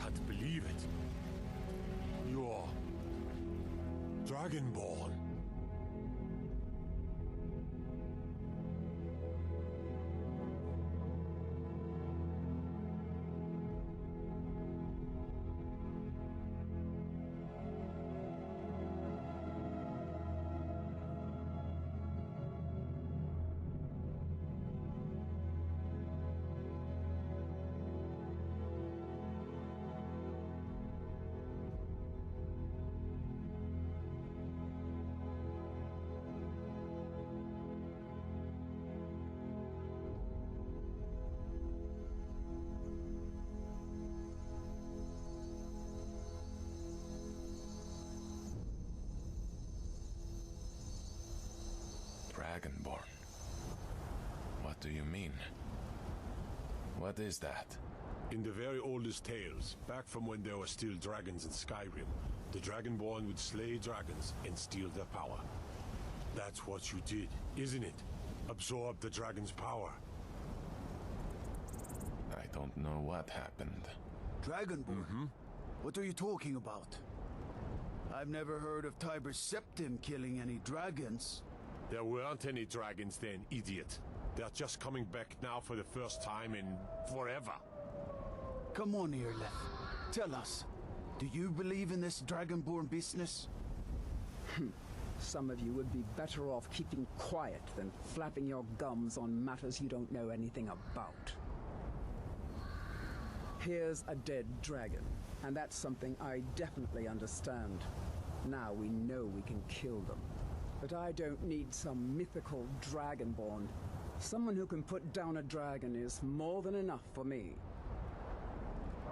can't believe it. You're DragonBorn. DragonBorn. What do you mean? What is that? In the very oldest tales, back from when there were still dragons in Skyrim, the DragonBorn would slay dragons and steal their power. That's what you did, isn't it? Absorb the dragon's power. I don't know what happened. DragonBorn? What are you talking about? I've never heard of Tiber's Septim killing any dragons. There weren't any dragons then, idiot. They're just coming back now for the first time in forever. Come on, Irleth. Tell us, do you believe in this DragonBorn business? Some of you would be better off keeping quiet than flapping your gums on matters you don't know anything about. Here's a dead dragon, and that's something I definitely understand. Now we know we can kill them. But I don't need some mythical DragonBorn. Someone who can put down a dragon is more than enough for me.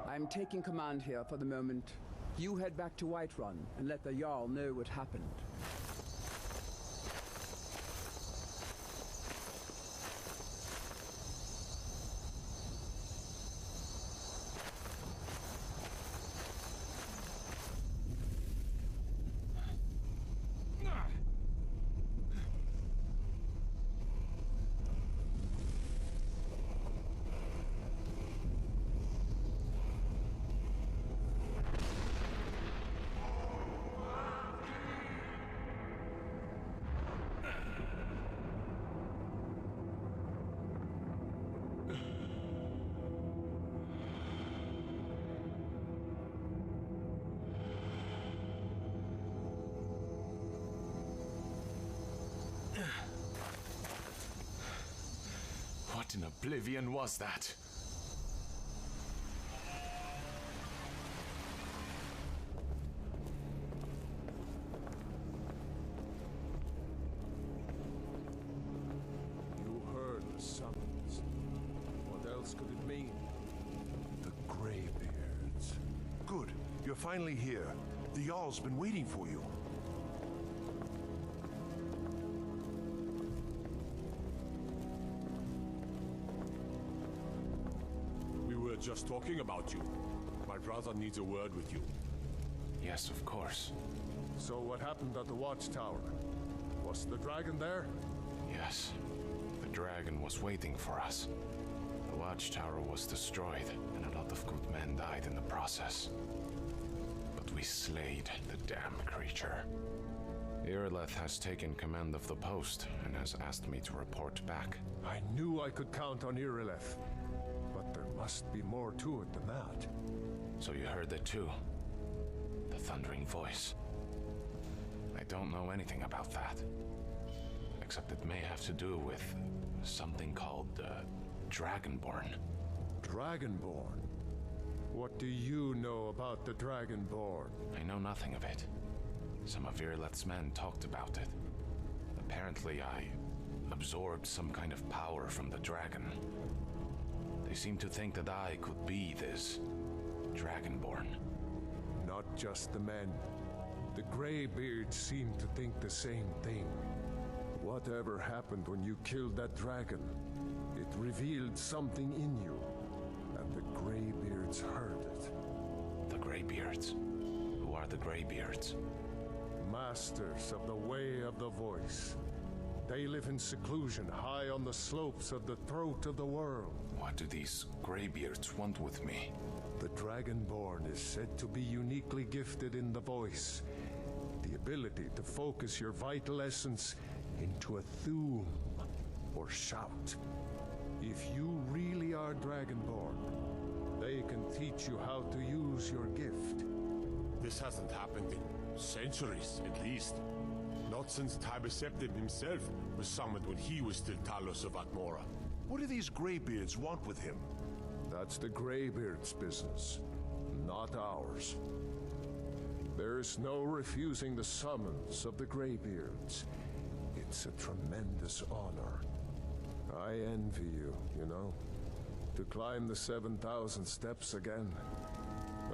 I'm taking command here for the moment. You head back to Whiterun and let the Jarl know what happened. What in oblivion was that? You heard the summons. What else could it mean? The Greybeards. Good. You're finally here. The Jarl's been waiting for you. We were just talking about you. My brother needs a word with you. Yes, of course. So what happened at the watchtower? Was the dragon there? Yes. The dragon was waiting for us. The watchtower was destroyed, and a lot of good men died in the process. But we slayed the damn creature. Irleth has taken command of the post and has asked me to report back. I knew I could count on Irleth. But there must be more to it than that. So you heard it too? The thundering voice. I don't know anything about that. Except it may have to do with something called DragonBorn. DragonBorn? What do you know about the DragonBorn? I know nothing of it. Some of Irleth's men talked about it. Apparently I absorbed some kind of power from the dragon. They seem to think that I could be this DragonBorn. Not just the men. The Greybeards seem to think the same thing. Whatever happened when you killed that dragon, it revealed something in you, and the Greybeards heard it. The Greybeards? Who are the Greybeards? Masters of the way of the voice. They live in seclusion high on the slopes of the throat of the world. What do these Greybeards want with me? The Dragonborn is said to be uniquely gifted in the voice, the ability to focus your vital essence into a thum or shout. If you really are Dragonborn, they can teach you how to use your gift. This hasn't happened in centuries, at least. Not since Tiber Septim himself was summoned when he was still Talos of Atmora. What do these Greybeards want with him? That's the Greybeard's business, not ours. There's no refusing the summons of the Greybeards. It's a tremendous honor. I envy you, you know. To climb the 7,000 steps again.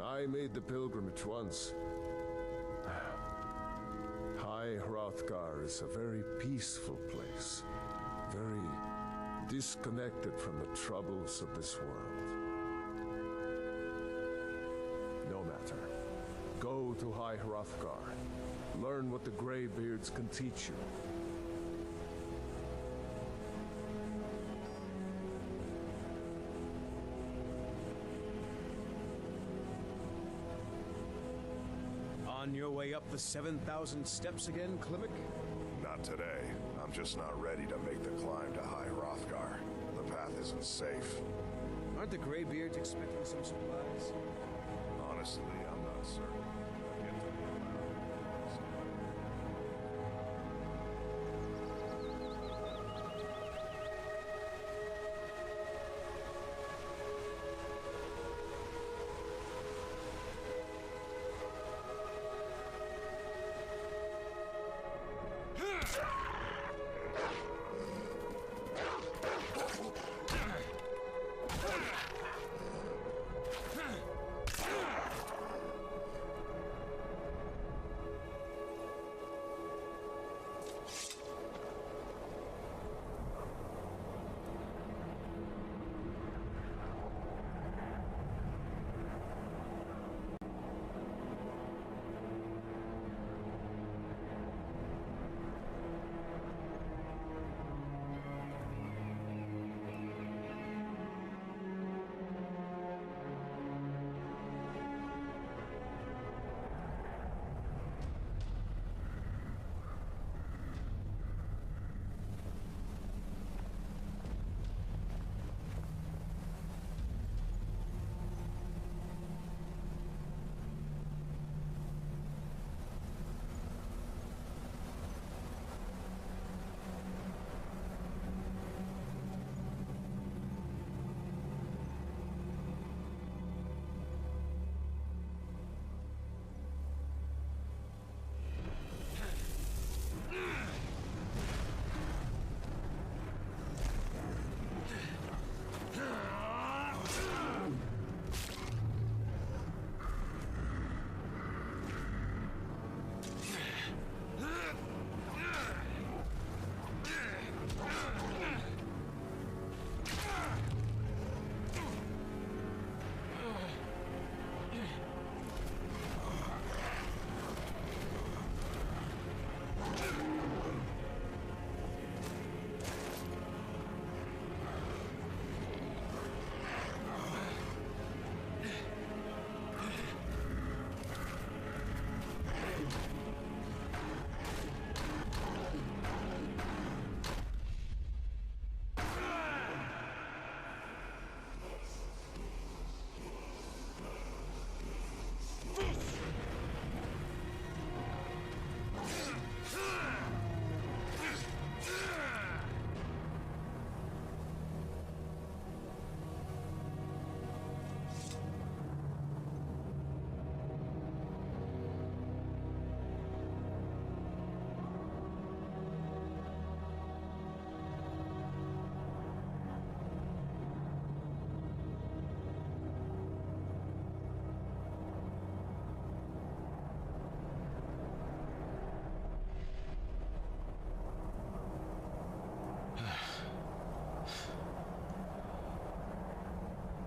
I made the pilgrimage once. High Hrothgar is a very peaceful place. Very disconnected from the troubles of this world. No matter. Go to High Hrothgar. Learn what the Greybeards can teach you. On your way up the 7,000 steps again, Klimek? Not today. I'm just not ready to make the climb to High Hrothgar. The path isn't safe. Aren't the Greybeards expecting some supplies? Honestly, I'm not certain. I'll get to the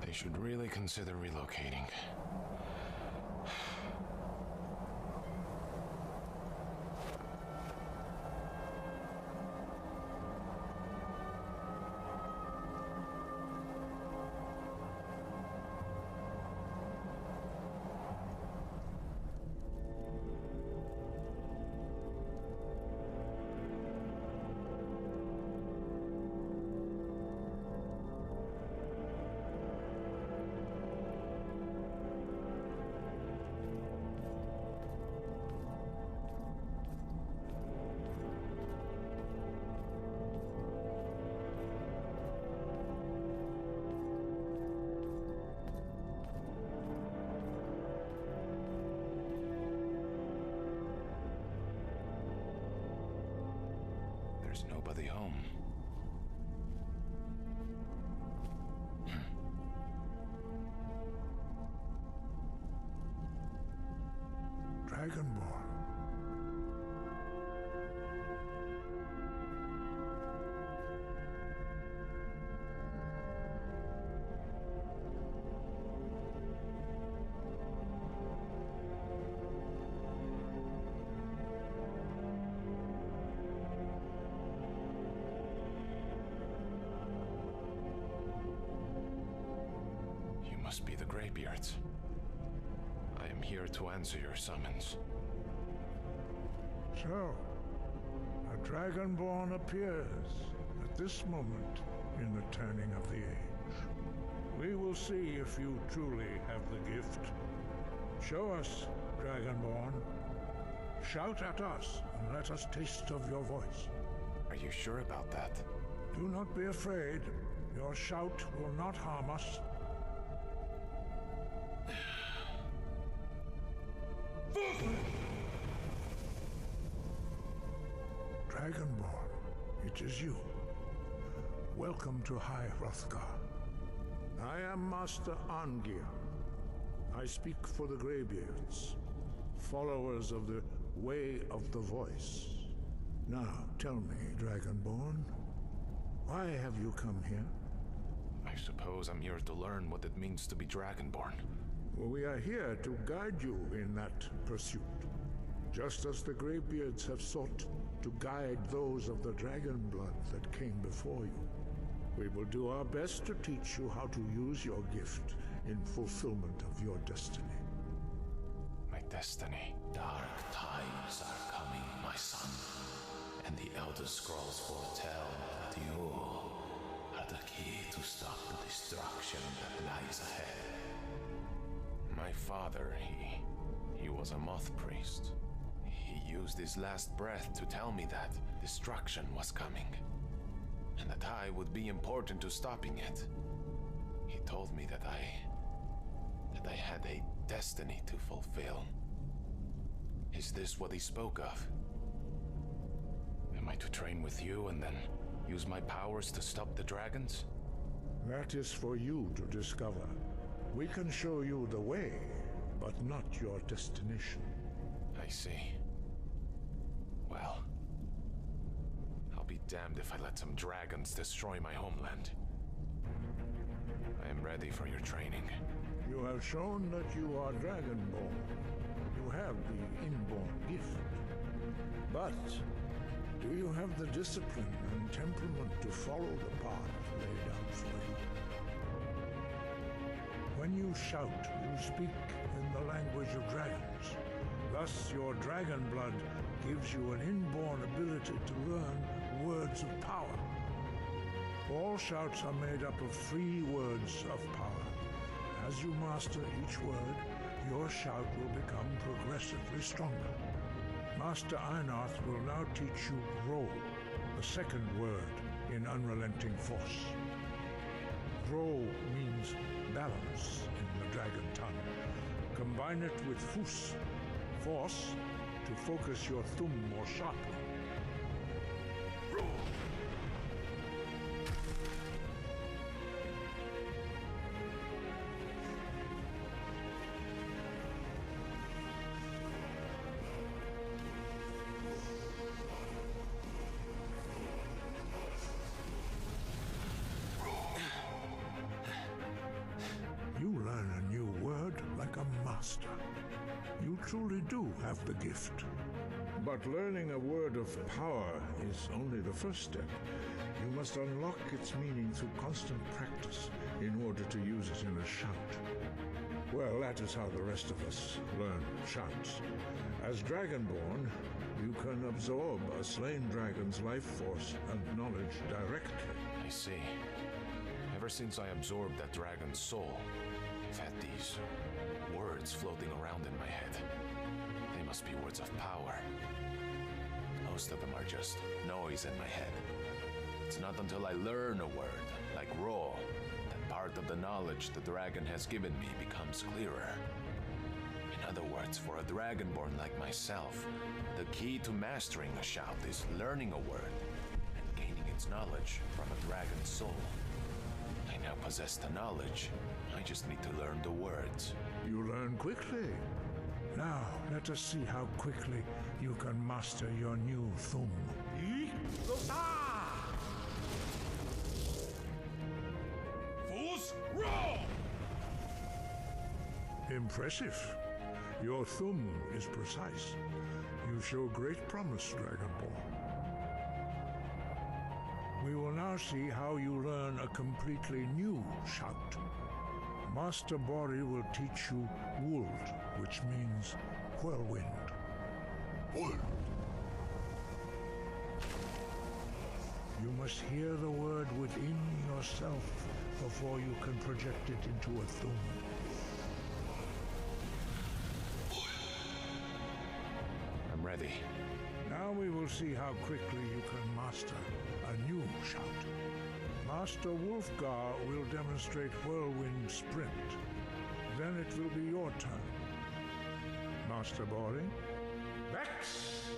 They should really consider relocating. There's nobody home. Dragonborn. You must be the Greybeards. I am here to answer your summons. So, a Dragonborn appears at this moment in the turning of the age. We will see if you truly have the gift. Show us, Dragonborn. Shout at us and let us taste of your voice. Are you sure about that? Do not be afraid. Your shout will not harm us. Dragonborn, it is you. Welcome to High Hrothgar. I am Master Arngeir. I speak for the Greybeards, followers of the Way of the Voice. Now, tell me, Dragonborn, why have you come here? I suppose I'm here to learn what it means to be Dragonborn. Well, we are here to guide you in that pursuit, just as the Greybeards have sought to guide those of the dragon blood that came before you. We will do our best to teach you how to use your gift in fulfillment of your destiny. My destiny. Dark times are coming, my son, and the Elder Scrolls foretell that you are the key to stop the destruction that lies ahead. My father, he was a moth priest. He used his last breath to tell me that destruction was coming, and that I would be important to stopping it. He told me that I had a destiny to fulfill. Is this what he spoke of? Am I to train with you and then use my powers to stop the dragons? That is for you to discover. We can show you the way, but not your destination. I see. Well, I'll be damned if I let some dragons destroy my homeland. I am ready for your training. You have shown that you are Dragonborn. You have the inborn gift. But do you have the discipline and temperament to follow the path laid out for you? When you shout, you speak in the language of dragons. Thus, your dragon blood gives you an inborn ability to learn words of power. All shouts are made up of 3 words of power. As you master each word, your shout will become progressively stronger. Master Einarth will now teach you Grow, the second word in Unrelenting Force. Grow means balance in the dragon tongue. Combine it with Fus, force, to focus your thumb more sharply. You learn a new word like a master. You truly do have the gift. But learning a word of power is only the first step. You must unlock its meaning through constant practice in order to use it in a shout. Well, that is how the rest of us learn shouts. As Dragonborn, you can absorb a slain dragon's life force and knowledge directly. I see. Ever since I absorbed that dragon's soul, I've had these words floating around in my head. They must be words of power. Most of them are just noise in my head. It's not until I learn a word, like Raw, that part of the knowledge the dragon has given me becomes clearer. In other words, for a dragonborn like myself, the key to mastering a shout is learning a word its knowledge from a dragon's soul. I now possess the knowledge. I just need to learn the words. You learn quickly. Now, let us see how quickly you can master your new Thum. Fools, roll! Impressive. Your Thum is precise. You show great promise, Dragonborn. We will now see how you learn a completely new shout. Master Bori will teach you Wuld, which means whirlwind. Wuld. You must hear the word within yourself before you can project it into a Thum. I'm ready. Now we will see how quickly you can master a new shout. Master Wolfgar will demonstrate Whirlwind Sprint. Then it will be your turn. Master Bori, Vex!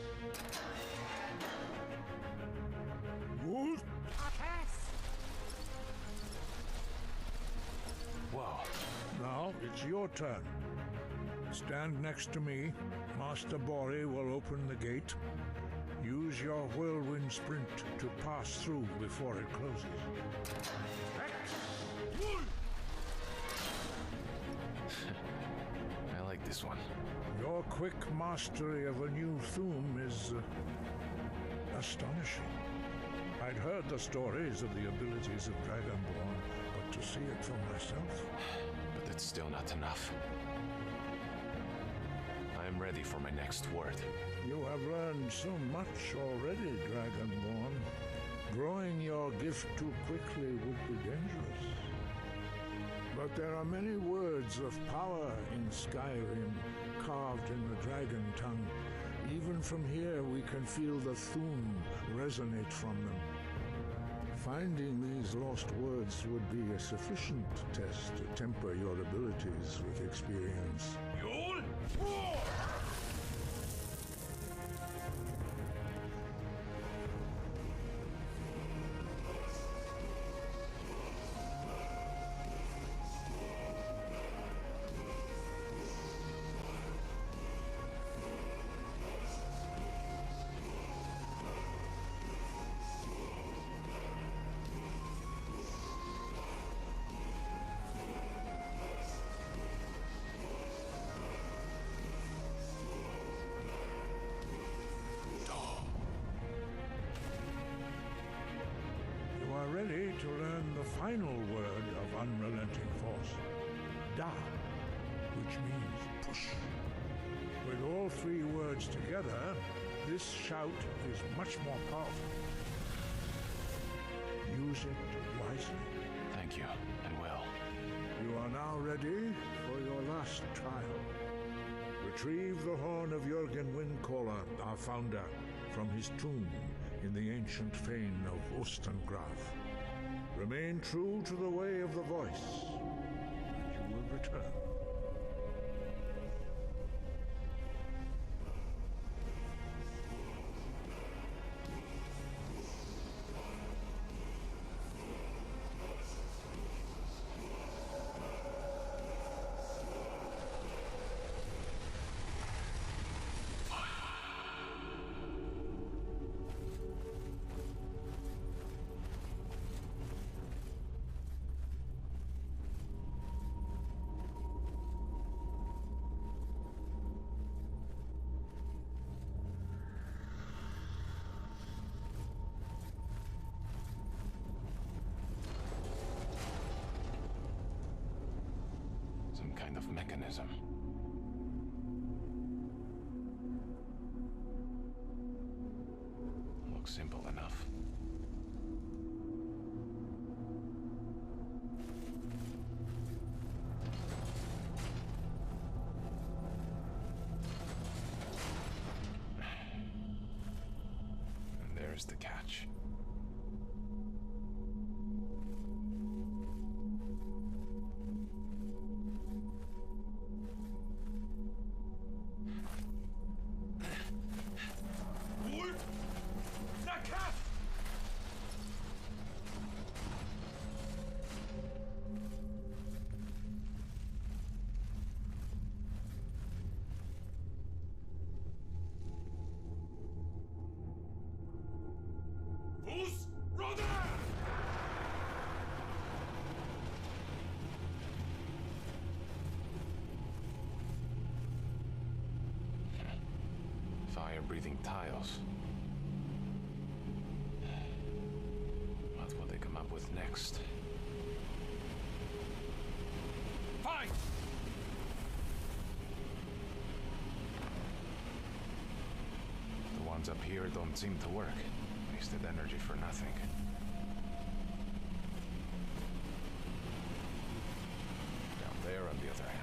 Wolf! Whoa. Now it's your turn. Stand next to me. Master Bori will open the gate. Use your whirlwind sprint to pass through before it closes. I like this one. Your quick mastery of a new Thum is astonishing. I'd heard the stories of the abilities of Dragonborn, but to see it for myself... But it's still not enough. I am ready for my next word. You have learned so much already, Dragonborn. Growing your gift too quickly would be dangerous. But there are many words of power in Skyrim, carved in the dragon tongue. Even from here we can feel the Thum resonate from them. Finding these lost words would be a sufficient test to temper your abilities with experience. You'll roar! Ready to learn the final word of unrelenting force, Da, which means push. With all three words together, this shout is much more powerful. Use it wisely. Thank you, and will. You are now ready for your last trial. Retrieve the horn of Jürgen Windcaller, our founder, from his tomb in the ancient fane of Ostengraf. Remain true to the way of the voice, and you will return. Some kind of mechanism. Looks simple enough. And there's the catch. fire-breathing tiles. What will they come up with next? Fight! The ones up here don't seem to work. Wasted energy for nothing. Down there, on the other hand.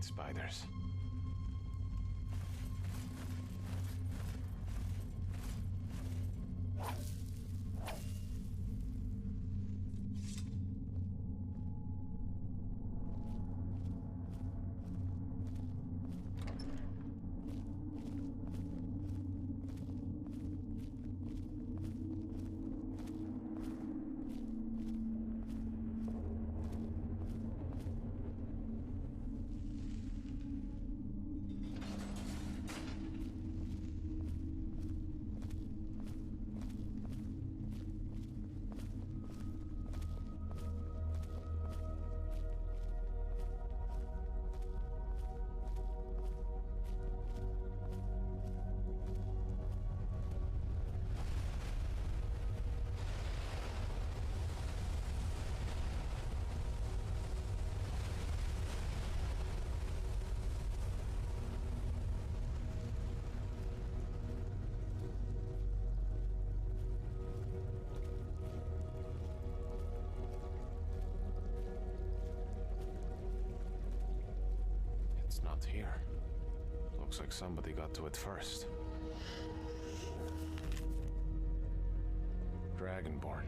Spiders. It's not here. Looks like somebody got to it first. Dragonborn,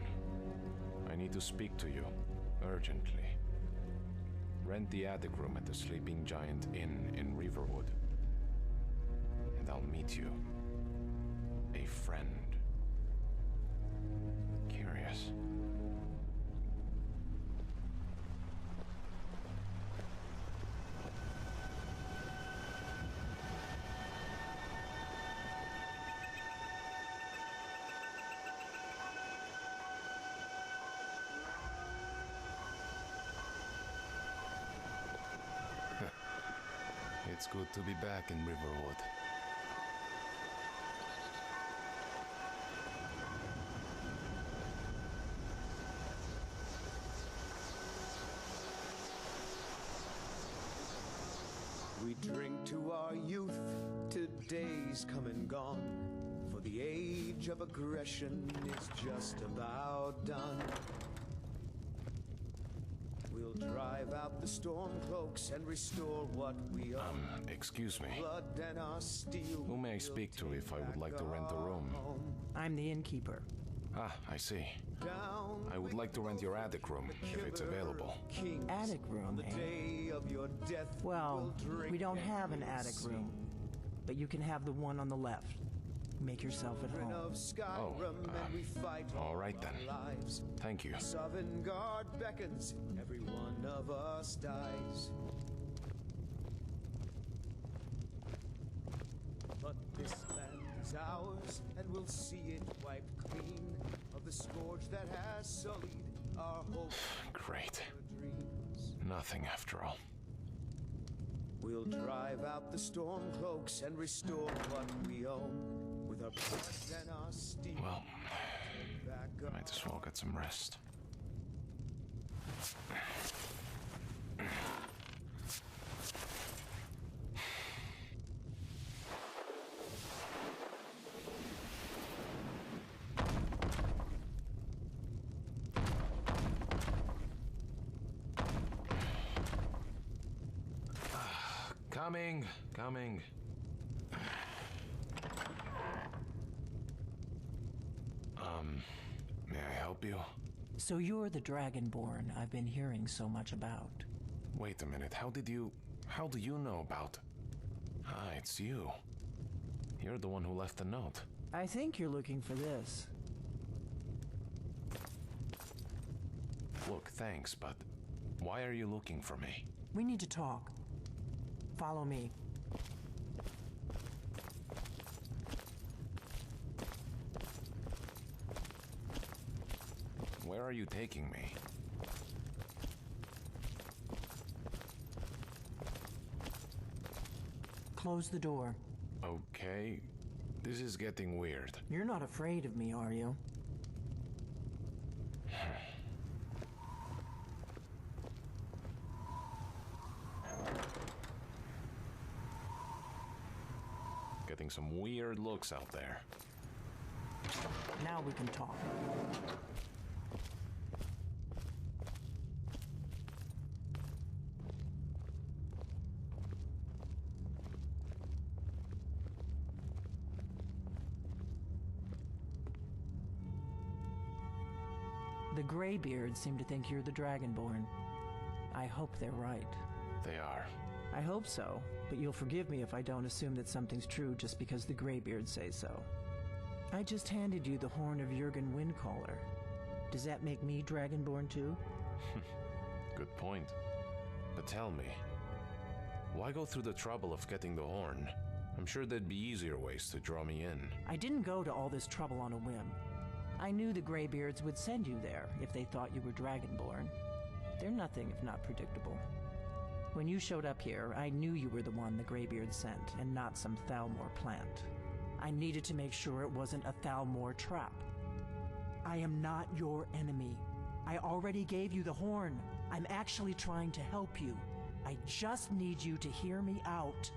I need to speak to you, urgently. Rent the attic room at the Sleeping Giant Inn in Riverwood. And I'll meet you. A friend. Curious. It's good to be back in Riverwood. We drink to our youth, to days come and gone, for the age of aggression is just about done. We'll drive out the storm cloaks and restore what we own. Excuse me. Blood and our steel. Who may I speak to if I would like to rent a room? I'm the innkeeper. Ah, I see. I would like to rent your attic room, if it's available. Attic room, eh? Well, we don't have an attic room, but you can have the one on the left. Make yourself at home. All right then. Thank you. Sovngarde beckons, every one of us dies. But this land is ours, and we'll see it wiped clean of the scourge that has sullied our hopes. Great. Dreams. Nothing after all. We'll drive out the storm cloaks and restore what we own with our blood and our steel. Well, might as well get some rest. Coming. May I help you? So you're the Dragonborn I've been hearing so much about. Wait a minute, how do you know about... Ah, it's you. You're the one who left the note. I think you're looking for this. Look, thanks, but why are you looking for me? We need to talk. Follow me. Where are you taking me? Close the door. Okay, this is getting weird. You're not afraid of me, are you? Getting some weird looks out there. Now we can talk. The Greybeards seem to think you're the Dragonborn. I hope they're right. They are. I hope so, but you'll forgive me if I don't assume that something's true just because the Greybeards say so. I just handed you the horn of Jurgen Windcaller. Does that make me Dragonborn too? Good point. But tell me, why go through the trouble of getting the horn? I'm sure there'd be easier ways to draw me in. I didn't go to all this trouble on a whim. I knew the Greybeards would send you there if they thought you were Dragonborn. They're nothing if not predictable. When you showed up here, I knew you were the one the Greybeards sent, and not some Thalmor plant. I needed to make sure it wasn't a Thalmor trap. I am not your enemy. I already gave you the horn. I'm actually trying to help you. I just need you to hear me out.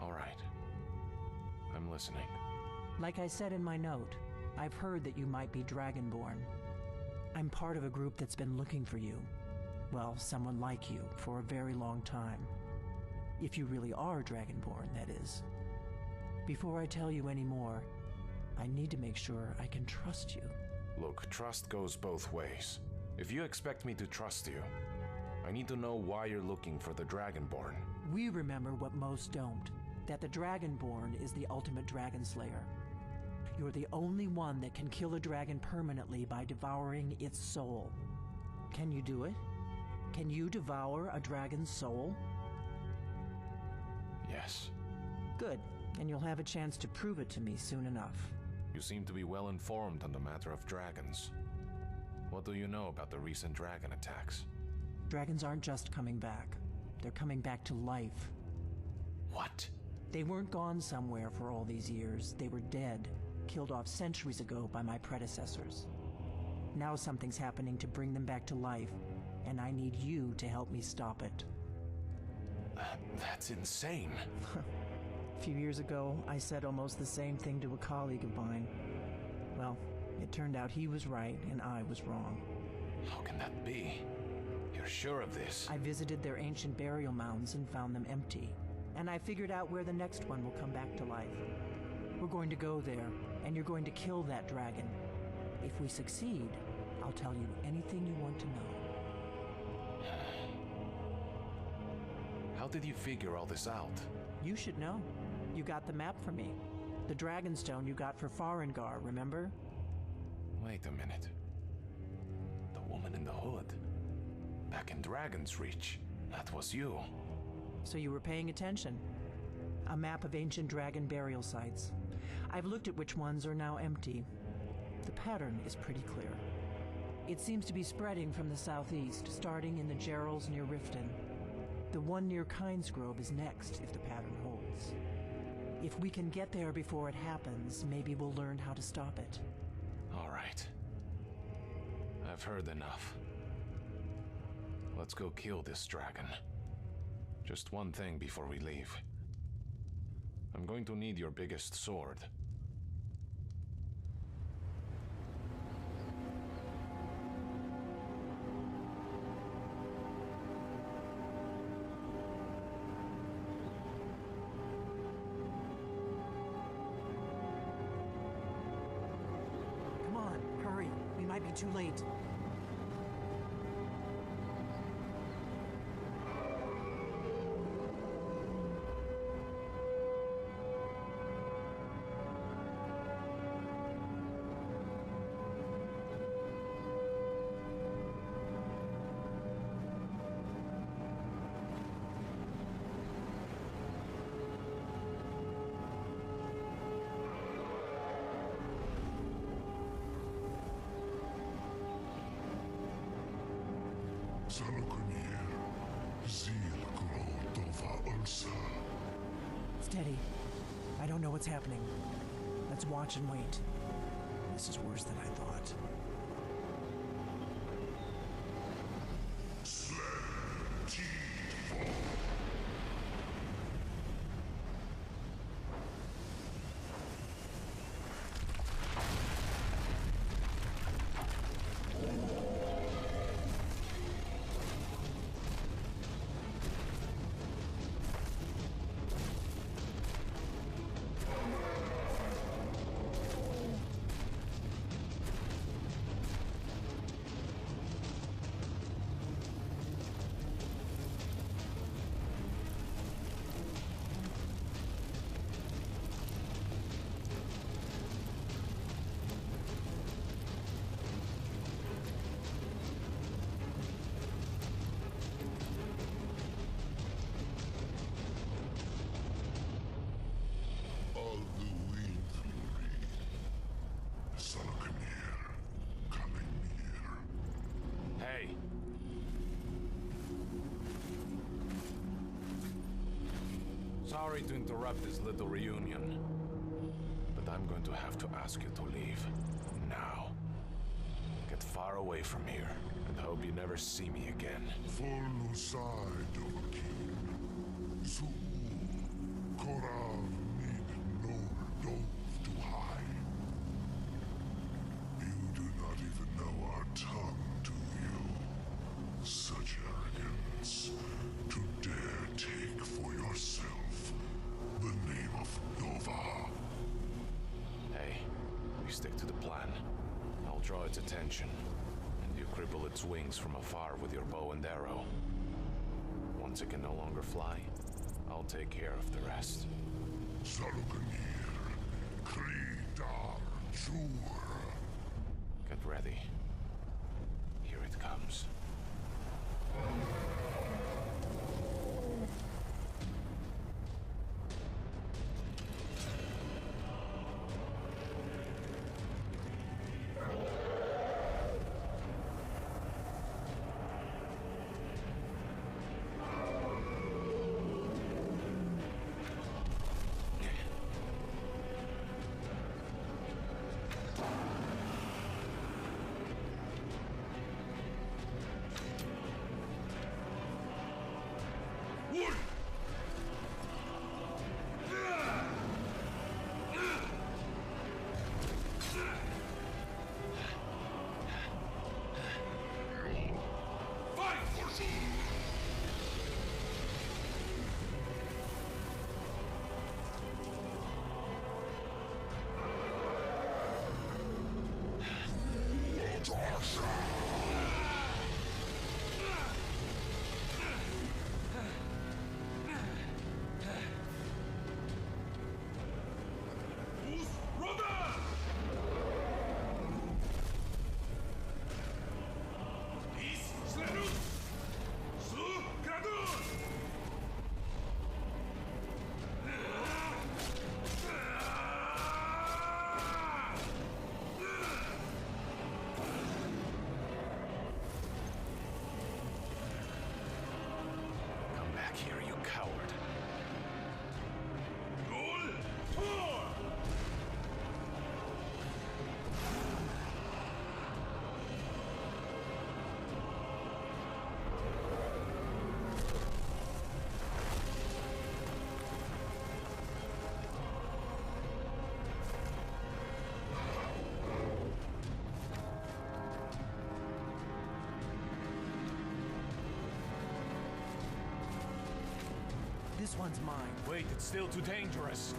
All right. I'm listening. Like I said in my note, I've heard that you might be Dragonborn. I'm part of a group that's been looking for you. Well, someone like you, for a very long time. If you really are Dragonborn, that is. Before I tell you any more, I need to make sure I can trust you. Look, trust goes both ways. If you expect me to trust you, I need to know why you're looking for the Dragonborn. We remember what most don't, that the Dragonborn is the ultimate dragon slayer. You're the only one that can kill a dragon permanently by devouring its soul. Can you do it? Can you devour a dragon's soul? Yes. Good, and you'll have a chance to prove it to me soon enough. You seem to be well informed on the matter of dragons. What do you know about the recent dragon attacks? Dragons aren't just coming back. They're coming back to life. What? They weren't gone somewhere for all these years. They were dead, killed off centuries ago by my predecessors. Now something's happening to bring them back to life, and I need you to help me stop it. That's insane. A few years ago, I said almost the same thing to a colleague of mine. Well, it turned out he was right and I was wrong. How can that be? You're sure of this? I visited their ancient burial mounds and found them empty. And I figured out where the next one will come back to life. We're going to go there, and you're going to kill that dragon. If we succeed, I'll tell you anything you want to know. How did you figure all this out? You should know. You got the map for me. The Dragonstone you got for Farengar, remember? Wait a minute. The woman in the hood. Back in Dragon's Reach. That was you. So you were paying attention. A map of ancient dragon burial sites. I've looked at which ones are now empty. The pattern is pretty clear. It seems to be spreading from the southeast, starting in the Gerals near Riften. The one near Kynes Grove is next, if the pattern holds. If we can get there before it happens, maybe we'll learn how to stop it. All right. I've heard enough. Let's go kill this dragon. Just one thing before we leave. I'm going to need your biggest sword. Come on, hurry. We might be too late. Steady. I don't know what's happening. Let's watch and wait. This is worse than I thought. Hey! Sorry to interrupt this little reunion, but I'm going to have to ask you to leave. Now. Get far away from here, and hope you never see me again. You do not even know our tongue, do you? Such arrogance. To dare take for yourself the name of Nova. Hey, we stick to the plan. I'll draw its attention, and you cripple its wings from afar with your bow and arrow. Once it can no longer fly, I'll take care of the rest. Salukanir, Kridar, Jur. Get ready. Here it comes. one's mine. Wait, it's still too dangerous.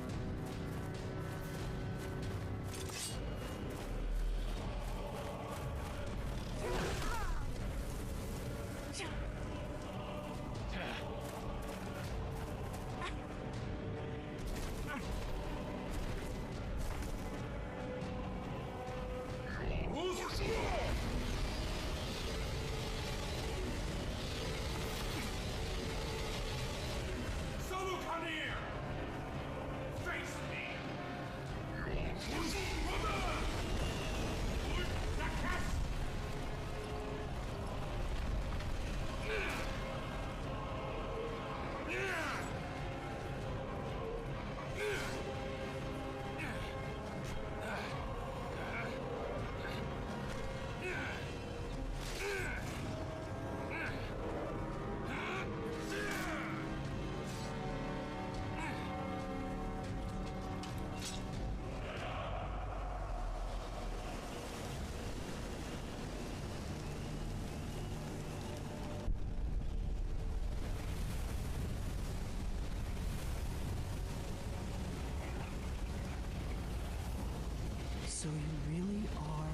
So you really are...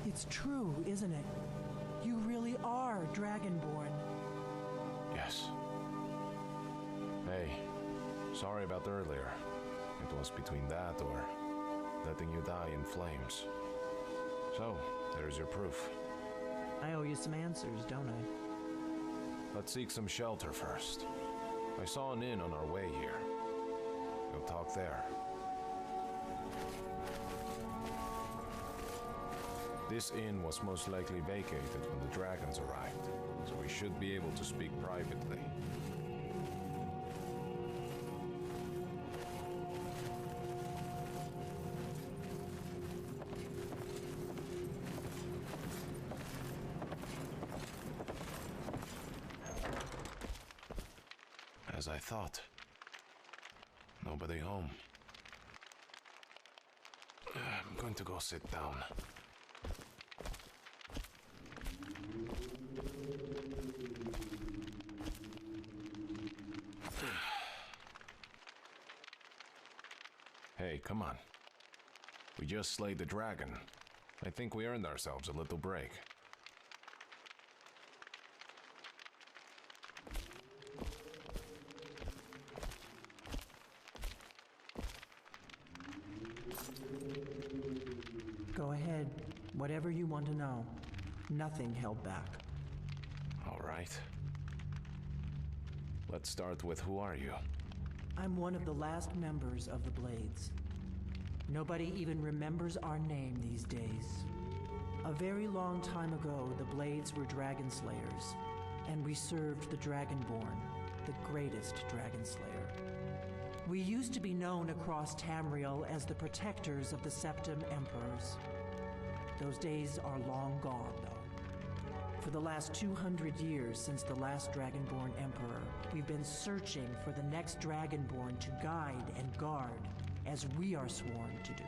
It's true, isn't it? You really are Dragonborn. Yes. Hey, sorry about earlier. It was between that or letting you die in flames. So, there's your proof. I owe you some answers, don't I? Let's seek some shelter first. I saw an inn on our way here. We'll talk there. This inn was most likely vacated when the dragons arrived, so we should be able to speak privately. As I thought. Nobody home. I'm going to go sit down. Hey, come on. We just slayed the dragon. I think we earned ourselves a little break. Go ahead. Whatever you want to know. Nothing held back. All right. Let's start with who are you? I'm one of the last members of the Blades. Nobody even remembers our name these days. A very long time ago, the Blades were dragon slayers, and we served the Dragonborn, the greatest dragon slayer. We used to be known across Tamriel as the protectors of the Septim Emperors. Those days are long gone, though. For the last 200 years since the last Dragonborn Emperor, we've been searching for the next Dragonborn to guide and guard, as we are sworn to do.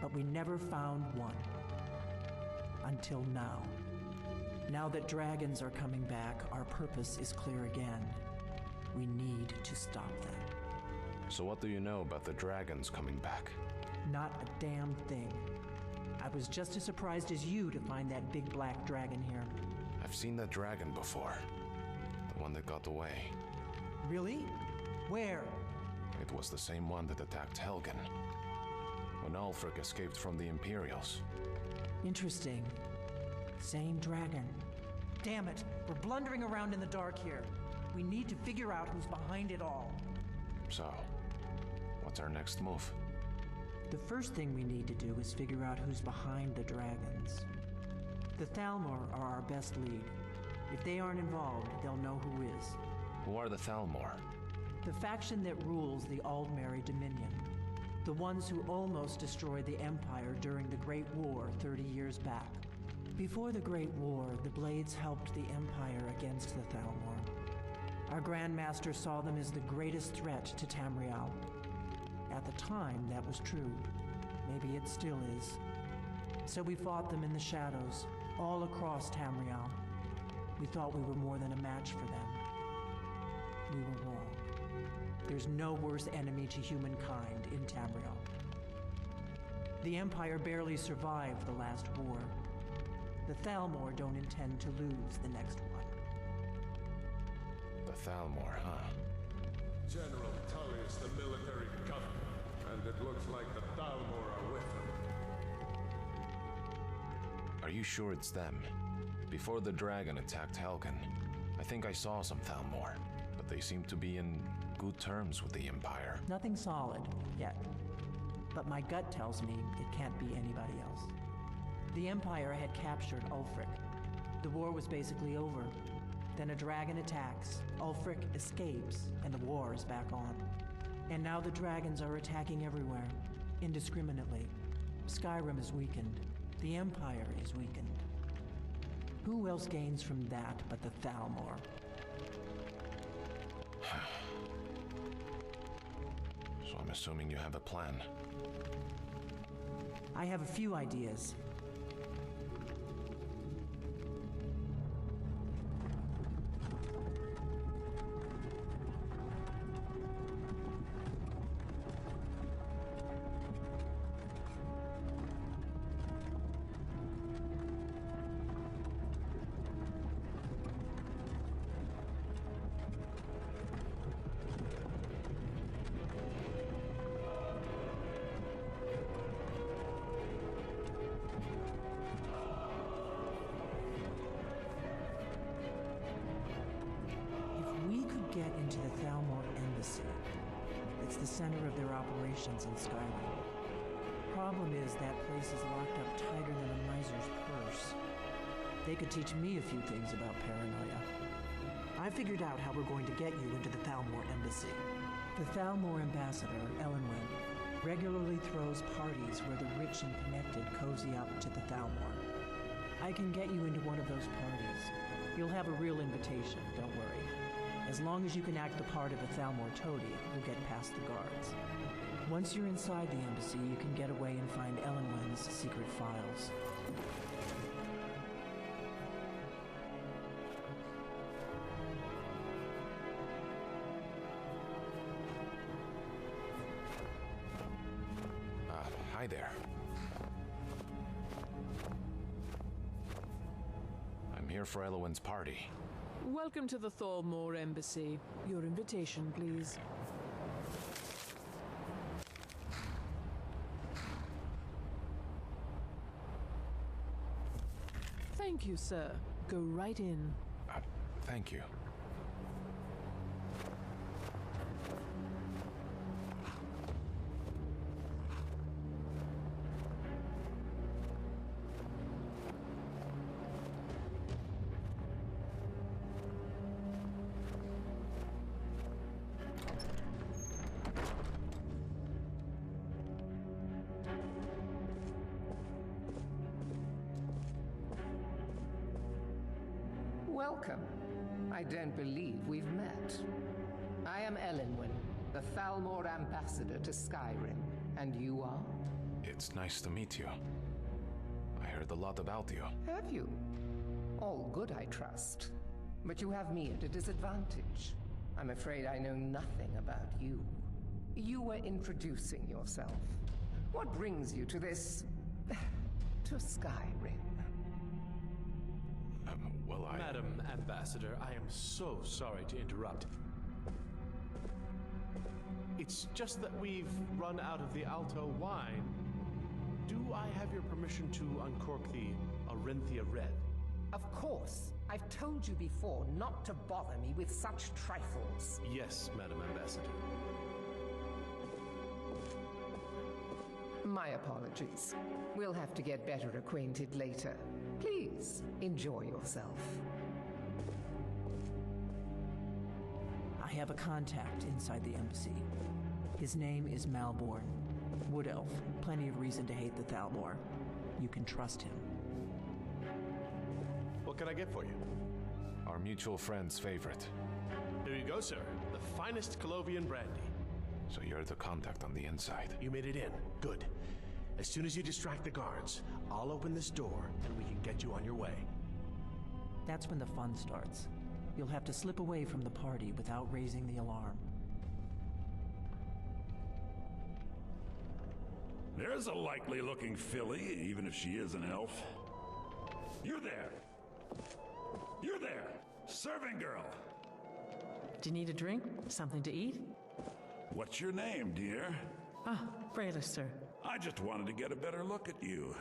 But we never found one. Until now. Now that dragons are coming back, our purpose is clear again. We need to stop them. So what do you know about the dragons coming back? Not a damn thing. I was just as surprised as you to find that big black dragon here. I've seen that dragon before. The one that got away. Really? Where? It was the same one that attacked Helgen. When Ulfric escaped from the Imperials. Interesting. Same dragon. Damn it, we're blundering around in the dark here. We need to figure out who's behind it all. So, what's our next move? The first thing we need to do is figure out who's behind the dragons. The Thalmor are our best lead. If they aren't involved, they'll know who is. Who are the Thalmor? The faction that rules the Aldmeri Dominion. The ones who almost destroyed the Empire during the Great War 30 years back. Before the Great War, the Blades helped the Empire against the Thalmor. Our Grand Master saw them as the greatest threat to Tamriel. At the time, that was true. Maybe it still is. So we fought them in the shadows, all across Tamriel. We thought we were more than a match for them. We were wrong. There's no worse enemy to humankind in Tamriel. The Empire barely survived the last war. The Thalmor don't intend to lose the next one. The Thalmor, huh? General Tully's the military governor, and it looks like the Thalmor are with him. Are you sure it's them? Before the dragon attacked Helgen, I think I saw some Thalmor, but they seem to be in good terms with the Empire. Nothing solid, yet. But my gut tells me it can't be anybody else. The Empire had captured Ulfric. The war was basically over. Then a dragon attacks, Ulfric escapes, and the war is back on. And now the dragons are attacking everywhere, indiscriminately. Skyrim is weakened. The Empire is weakened. Who else gains from that but the Thalmor? So I'm assuming you have a plan. I have a few ideas. Get into the Thalmor embassy. It's the center of their operations in Skyrim. Problem is, that place is locked up tighter than a miser's purse. They could teach me a few things about paranoia. I figured out how we're going to get you into the Thalmor embassy. The Thalmor ambassador, Elenwen, regularly throws parties where the rich and connected cozy up to the Thalmor. I can get you into one of those parties. You'll have a real invitation, don't worry. As long as you can act the part of a Thalmor toady, you'll get past the guards. Once you're inside the embassy, you can get away and find Elenwen's secret files. Hi there. I'm here for Elenwen's party. Welcome to the Thalmor Embassy. Your invitation, please. Thank you, sir. Go right in. Thank you. Welcome. I don't believe we've met. I am Elenwen, the Thalmor ambassador to Skyrim. And you are? It's nice to meet you. I heard a lot about you. Have you? All good, I trust. But you have me at a disadvantage. I'm afraid I know nothing about you. You were introducing yourself. What brings you to this... to Skyrim? Madam Ambassador, I am so sorry to interrupt. It's just that we've run out of the Alto wine. Do I have your permission to uncork the Arenthia Red? Of course. I've told you before not to bother me with such trifles. Yes, Madam Ambassador. My apologies. We'll have to get better acquainted later. Please, enjoy yourself. I have a contact inside the embassy. His name is Malborn. Wood Elf. Plenty of reason to hate the Thalmor. You can trust him. What can I get for you? Our mutual friend's favorite. Here you go, sir. The finest Colovian brandy. So you're the contact on the inside. You made it in. Good. As soon as you distract the guards, I'll open this door and we can get you on your way. That's when the fun starts. You'll have to slip away from the party without raising the alarm. There's a likely-looking filly, even if she is an elf. You there! You there! Serving girl! Do you need a drink? Something to eat? What's your name, dear? Ah, Brayless, sir. I just wanted to get a better look at you.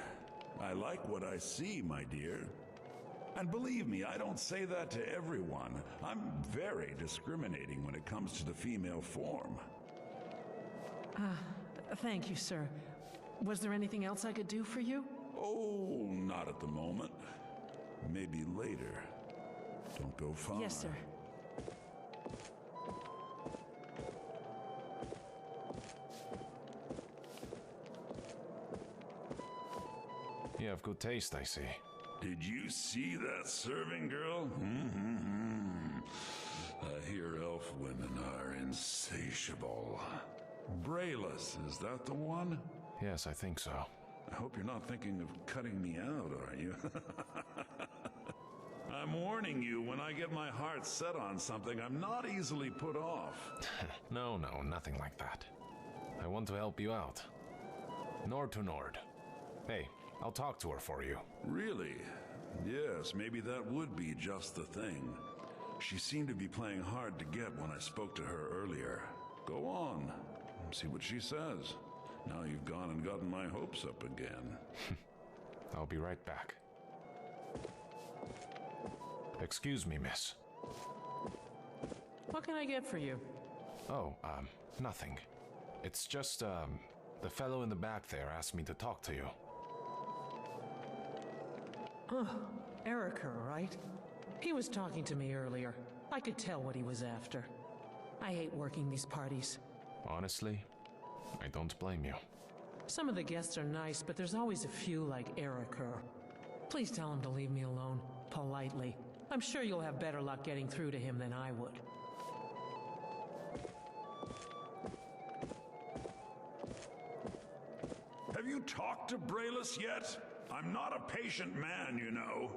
I like what I see, my dear. And believe me, I don't say that to everyone. I'm very discriminating when it comes to the female form. Thank you, sir. Was there anything else I could do for you? Oh, not at the moment. Maybe later. Don't go far. Yes, sir. You have good taste, I see. Did you see that serving girl? I hear elf women are insatiable. Brayless, is that the one? Yes, I think so. I hope you're not thinking of cutting me out, are you? I'm warning you, when I get my heart set on something, I'm not easily put off. No, nothing like that. I want to help you out. Nord to Nord. Hey, I'll talk to her for you. Really? Yes, maybe that would be just the thing. She seemed to be playing hard to get when I spoke to her earlier. Go on, see what she says. Now you've gone and gotten my hopes up again. I'll be right back. Excuse me, miss. What can I get for you? Oh, nothing. It's just, the fellow in the back there asked me to talk to you. Oh, Erica, right? He was talking to me earlier. I could tell what he was after. I hate working these parties. Honestly, I don't blame you. Some of the guests are nice, but there's always a few like Erica. Please tell him to leave me alone, politely. I'm sure you'll have better luck getting through to him than I would. Have you talked to Brayless yet? I'm not a patient man, you know.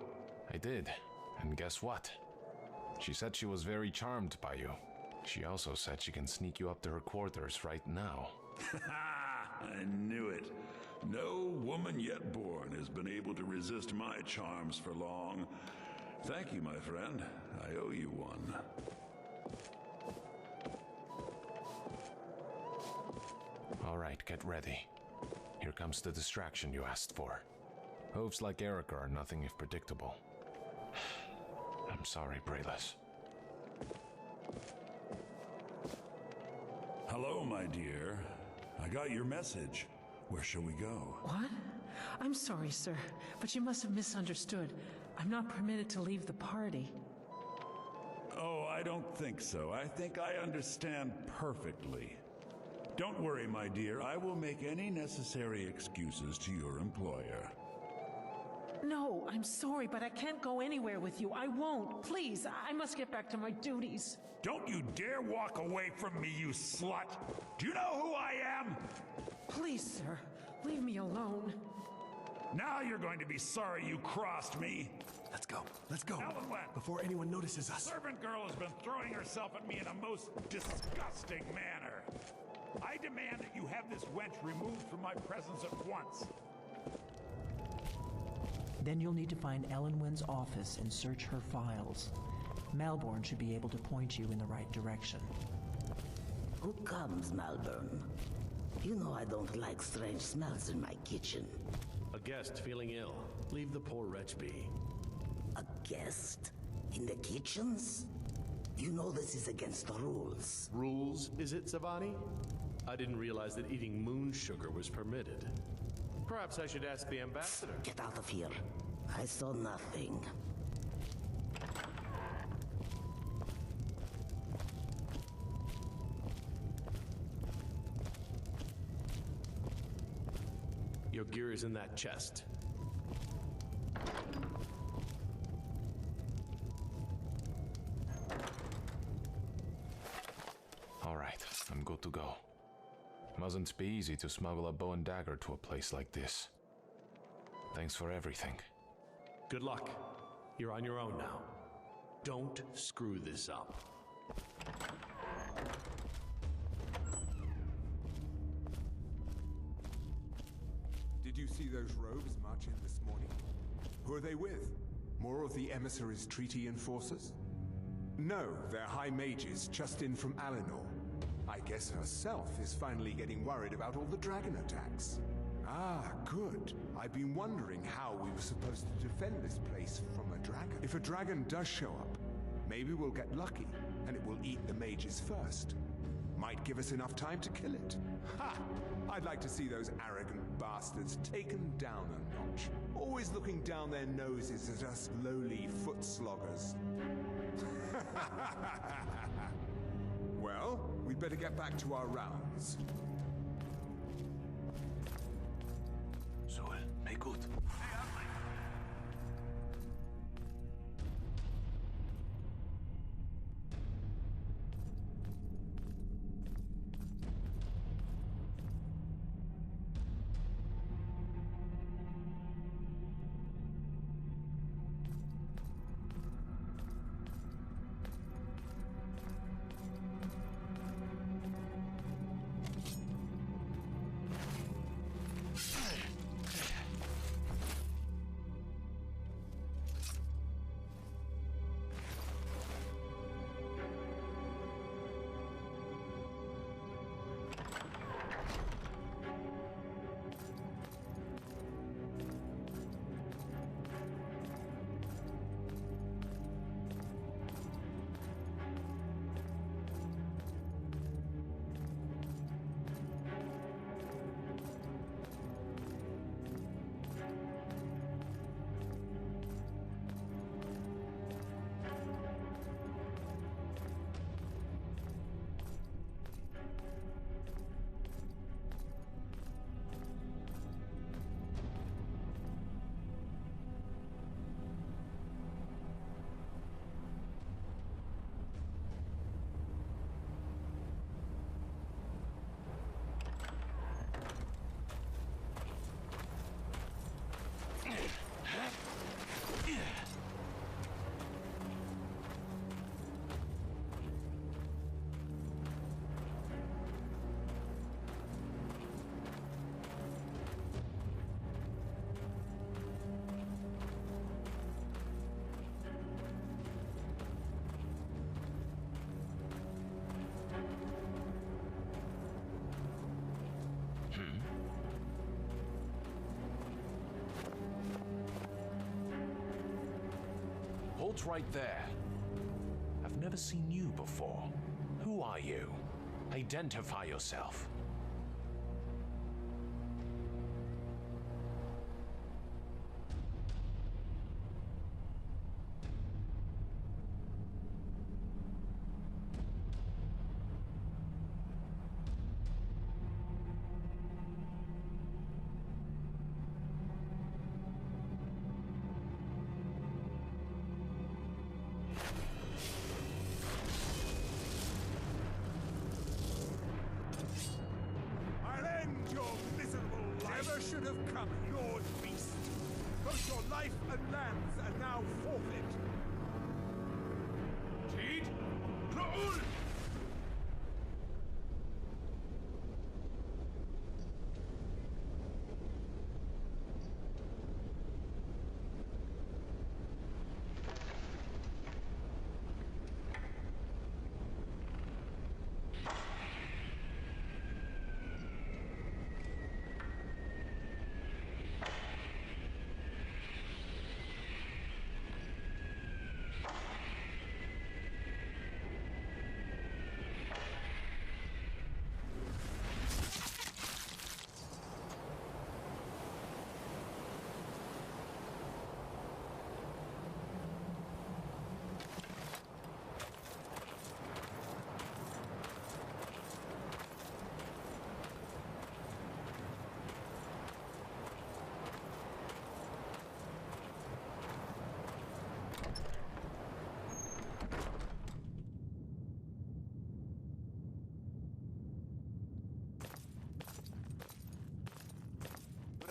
I did, and guess what? She said she was very charmed by you. She also said she can sneak you up to her quarters right now. I knew it. No woman yet born has been able to resist my charms for long. Thank you, my friend. I owe you one. All right, get ready. Here comes the distraction you asked for. Hooves like Erica are nothing if predictable. I'm sorry, Brayless. Hello, my dear. I got your message. Where shall we go? What? I'm sorry, sir, but you must have misunderstood. I'm not permitted to leave the party. Oh, I don't think so. I think I understand perfectly. Don't worry, my dear. I will make any necessary excuses to your employer. No, I'm sorry, but I can't go anywhere with you. I won't. Please, I must get back to my duties. Don't you dare walk away from me, you slut! Do you know who I am? Please, sir, leave me alone. Now you're going to be sorry you crossed me. Let's go. Let's go. Ellen went. Before anyone notices us. Servant girl has been throwing herself at me in a most disgusting manner. I demand that you have this wench removed from my presence at once. Then you'll need to find Ellenwyn's office and search her files. Malborn should be able to point you in the right direction. Who comes, Malborn? You know I don't like strange smells in my kitchen. A guest feeling ill. Leave the poor wretch be. A guest? In the kitchens? You know this is against the rules. Rules, is it, Zavani? I didn't realize that eating moon sugar was permitted. Perhaps I should ask the ambassador. Get out of here. I saw nothing. Your gear is in that chest. All right, I'm good to go. Mustn't be easy to smuggle a bow and dagger to a place like this. Thanks for everything. Good luck. You're on your own now. Don't screw this up. Did you see those rogues march in this morning? Who are they with? More of the emissaries' treaty enforcers? No, they're high mages just in from Alinor. I guess herself is finally getting worried about all the dragon attacks. Ah, good. I've been wondering how we were supposed to defend this place from a dragon. If a dragon does show up, maybe we'll get lucky, and it will eat the mages first. Might give us enough time to kill it. Ha! I'd like to see those arrogant bastards taken down a notch. Always looking down their noses at us lowly foot sloggers. Well, we'd better get back to our rounds. Sol, make good. Halt right there. I've never seen you before. Who are you? Identify yourself. Should have come, Lord Beast. Both your life and lands are now forfeit. Tid, Raoul!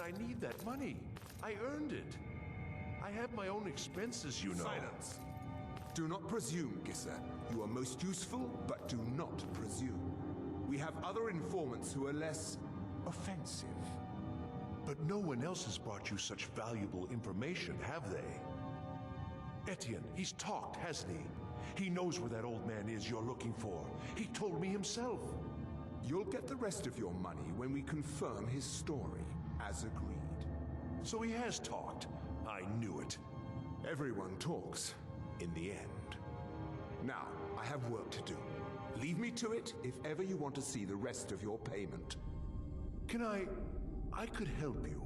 I need that money. I earned it. I have my own expenses, you know. Silence. Do not presume, Gisser. You are most useful, but do not presume. We have other informants who are less offensive. But no one else has brought you such valuable information, have they? Etienne, he's talked, hasn't he? He knows where that old man is you're looking for. He told me himself. You'll get the rest of your money when we confirm his story, as agreed. So he has talked. I knew it. Everyone talks, in the end. Now, I have work to do. Leave me to it if ever you want to see the rest of your payment. Can I could help you.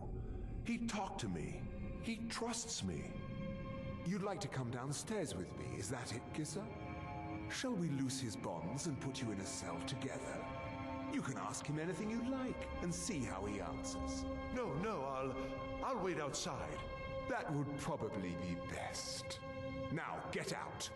He talked to me. He trusts me. You'd like to come downstairs with me, is that it, Gisser? Shall we loose his bonds and put you in a cell together? You can ask him anything you like and see how he answers. No, I'll wait outside. That would probably be best. Now, get out.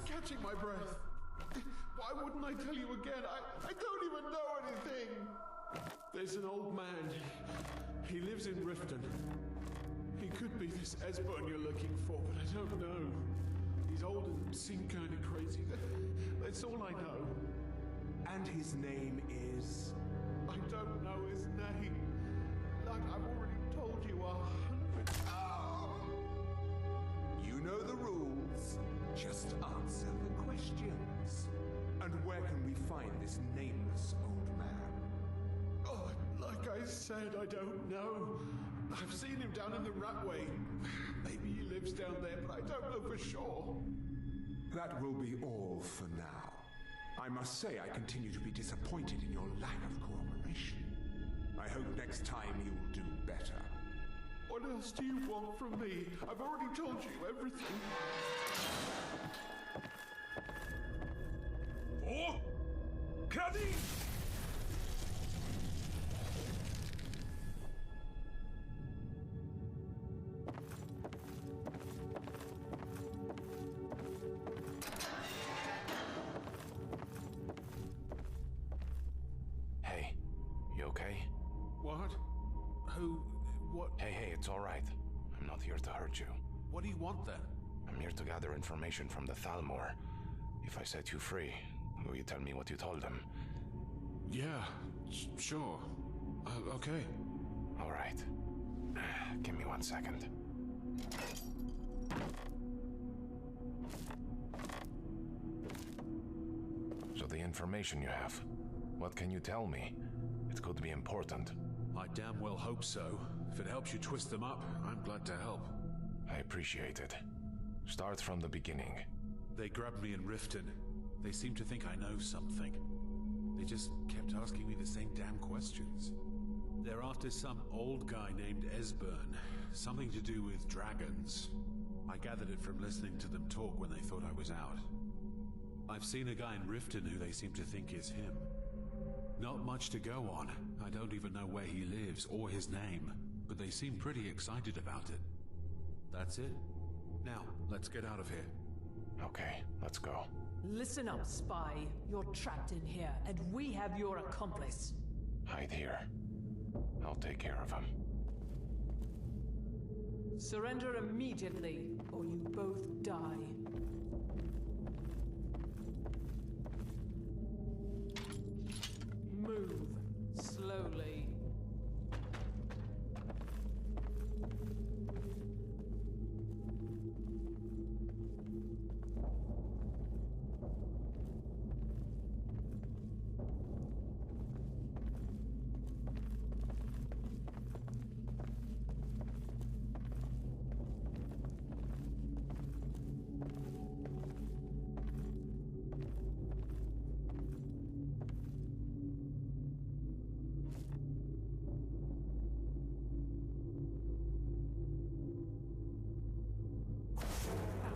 Catching my breath. Why wouldn't I tell you again? I don't even know anything. There's an old man. He lives in Riften. He could be this Esbern you're looking for, but I don't know. He's old and seemed kind of crazy. That's all I know. And his name is? I don't know his name. Like I've already told you 100. Oh! You know the rules. Just answer the questions. And where can we find this nameless old man? Oh, like I said, I don't know. I've seen him down in the Ratway. Maybe he lives down there, but I don't know for sure. That will be all for now. I must say I continue to be disappointed in your lack of cooperation. I hope next time you will do better. What else do you want from me? I've already told you everything. Oh! Caddy! Hey, you okay? What? Who? What? Hey, it's all right. I'm not here to hurt you. What do you want then? I'm here to gather information from the Thalmor. If I set you free, will you tell me what you told them? Yeah, sure. Okay. All right. Give me 1 second. So the information you have, what can you tell me? It could be important. I damn well hope so. If it helps you twist them up, I'm glad to help. I appreciate it. Start from the beginning. They grabbed me in Riften. They seem to think I know something. They just kept asking me the same damn questions. They're after some old guy named Esbern. Something to do with dragons. I gathered it from listening to them talk when they thought I was out. I've seen a guy in Riften who they seem to think is him. Not much to go on. I don't even know where he lives or his name, but they seem pretty excited about it. That's it. Now, let's get out of here. Okay, let's go. Listen up, spy. You're trapped in here, and we have your accomplice. Hide here. I'll take care of him. Surrender immediately, or you both die. Move slowly.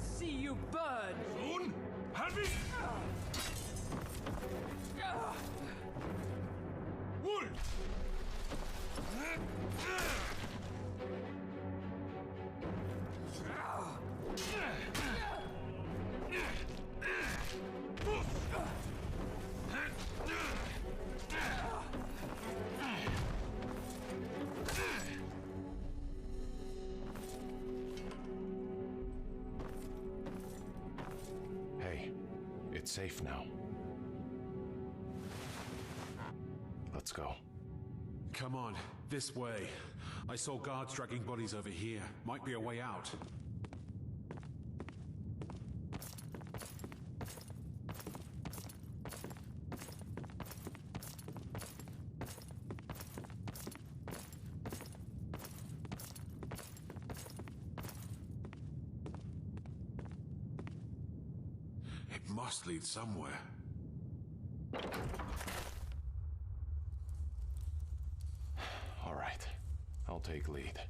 See you burn! Soon? Heavy! Wool! Hey, it's safe now. Let's go. Come on, this way. I saw guards dragging bodies over here. Might be a way out. It must lead somewhere. All right, I'll take lead.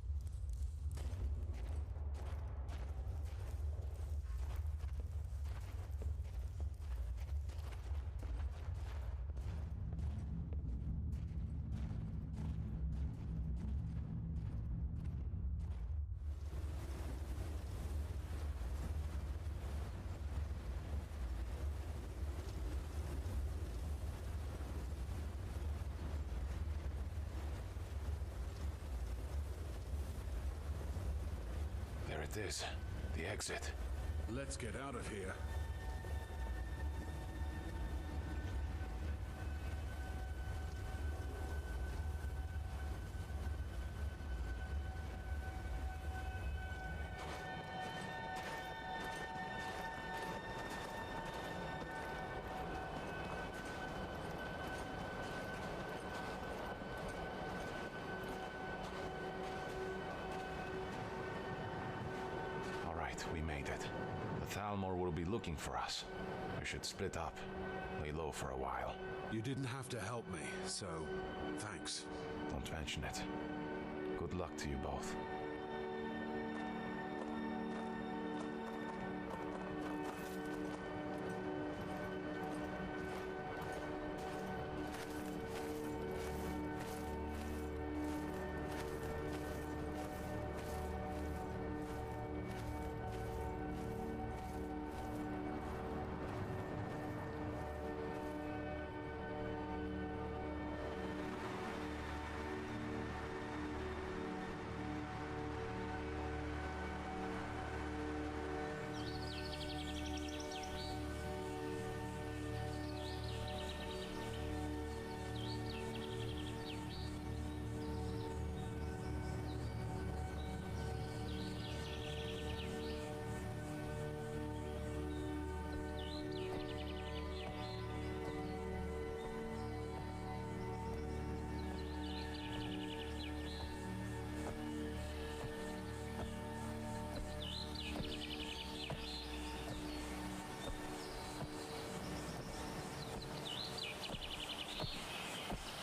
There it is, the exit. Let's get out of here. We made it. The Thalmor will be looking for us. We should split up, lay low for a while. You didn't have to help me, so thanks. Don't mention it. Good luck to you both.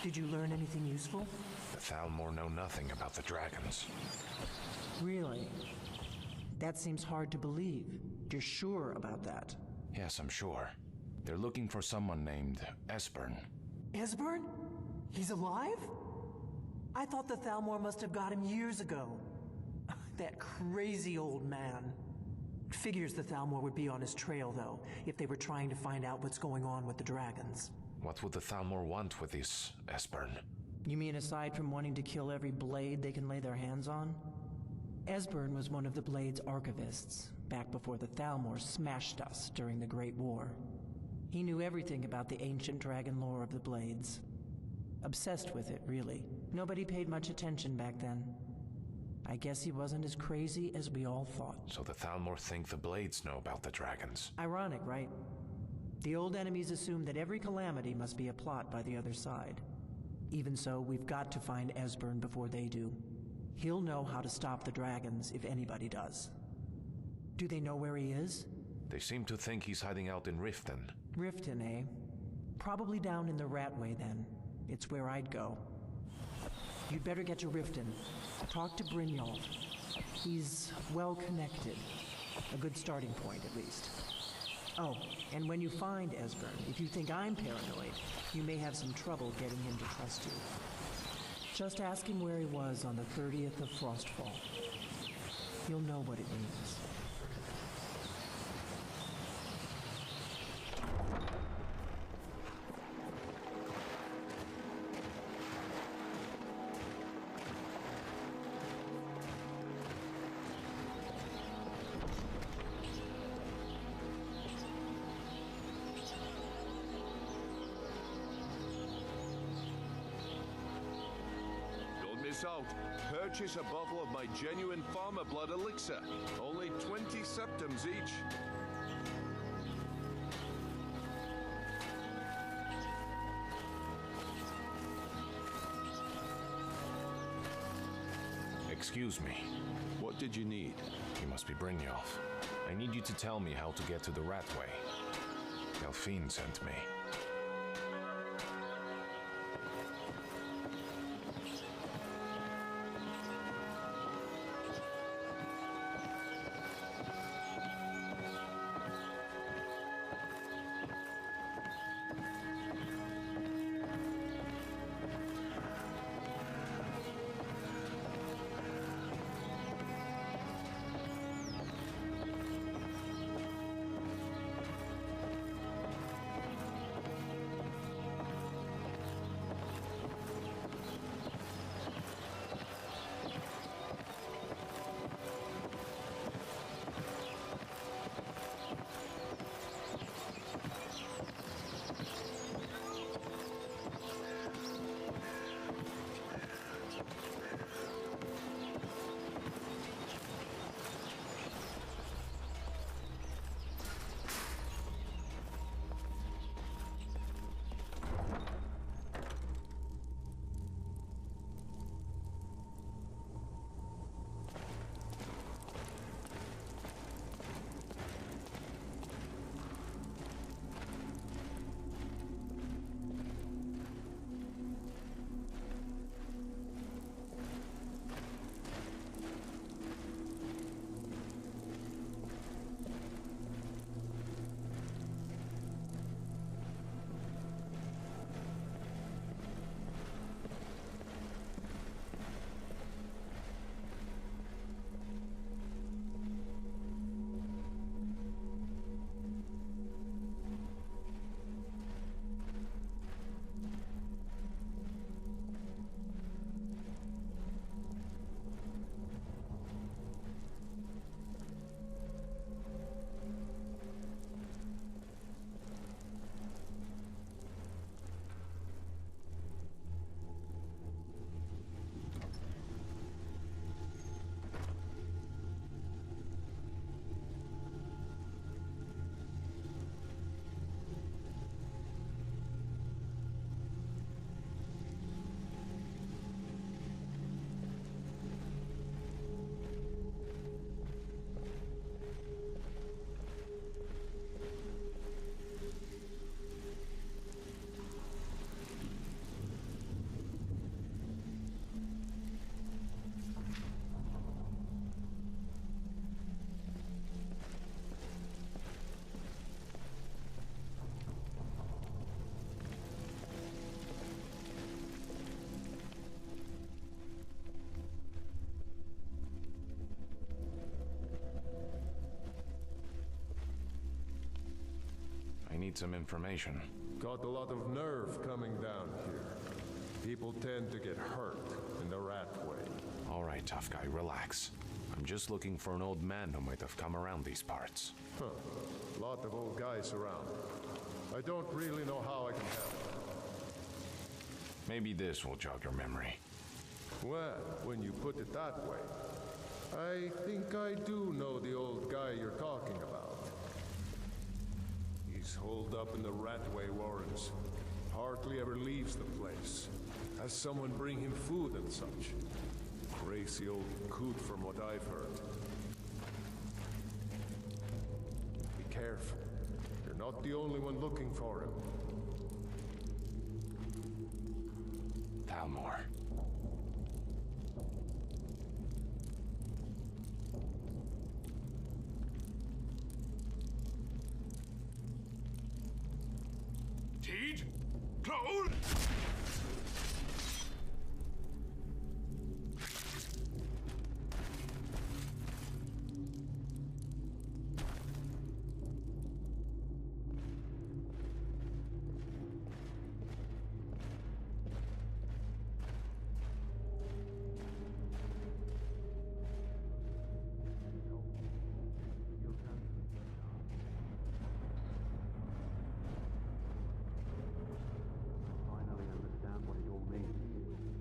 Did you learn anything useful? The Thalmor know nothing about the dragons. Really? That seems hard to believe. You're sure about that? Yes, I'm sure. They're looking for someone named Esbern. Esbern? He's alive? I thought the Thalmor must have got him years ago. That crazy old man. Figures the Thalmor would be on his trail, though, if they were trying to find out what's going on with the dragons. What would the Thalmor want with this Esbern? You mean aside from wanting to kill every blade they can lay their hands on? Esbern was one of the Blade's archivists, back before the Thalmor smashed us during the Great War. He knew everything about the ancient dragon lore of the Blades. Obsessed with it, really. Nobody paid much attention back then. I guess he wasn't as crazy as we all thought. So the Thalmor think the Blades know about the dragons. Ironic, right? The old enemies assume that every calamity must be a plot by the other side. Even so, we've got to find Esbern before they do. He'll know how to stop the dragons if anybody does. Do they know where he is? They seem to think he's hiding out in Riften. Riften, eh? Probably down in the Ratway, then. It's where I'd go. You'd better get to Riften. Talk to Brynjolf. He's well-connected. A good starting point, at least. Oh, and when you find Esbern, if you think I'm paranoid, you may have some trouble getting him to trust you. Just ask him where he was on the 30th of Frostfall. You'll know what it means. Out. Purchase a bottle of my genuine farmer blood elixir. Only 20 septums each. Excuse me. What did you need? You must be Brynjolf. I need you to tell me how to get to the Ratway. Delphine sent me. I need some information. Got a lot of nerve coming down here. People tend to get hurt in the Ratway. All right, tough guy, relax. I'm just looking for an old man who might have come around these parts. Huh. Lot of old guys around. I don't really know how I can help. Maybe this will jog your memory. Well, when you put it that way, I think I do know the old guy you're talking about. He's holed up in the Ratway Warrens. Hardly ever leaves the place. Has someone bring him food and such. Crazy old coot from what I've heard. Be careful. You're not the only one looking for him. Talmor. Teed? Close!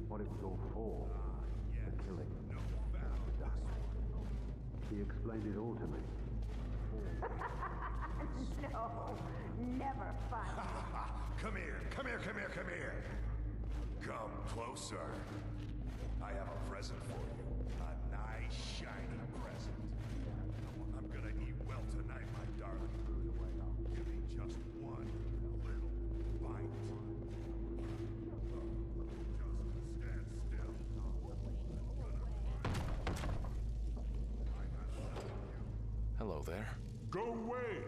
What it was all for. The killing. The dust. He explained it all to me. No, never fun. Come here, come here, come here, come here. Come closer. I have a present for you. A nice, shiny present. I'm gonna eat well tonight, my darling. Give me just one little bite. Just stand still. Hello there. Go away!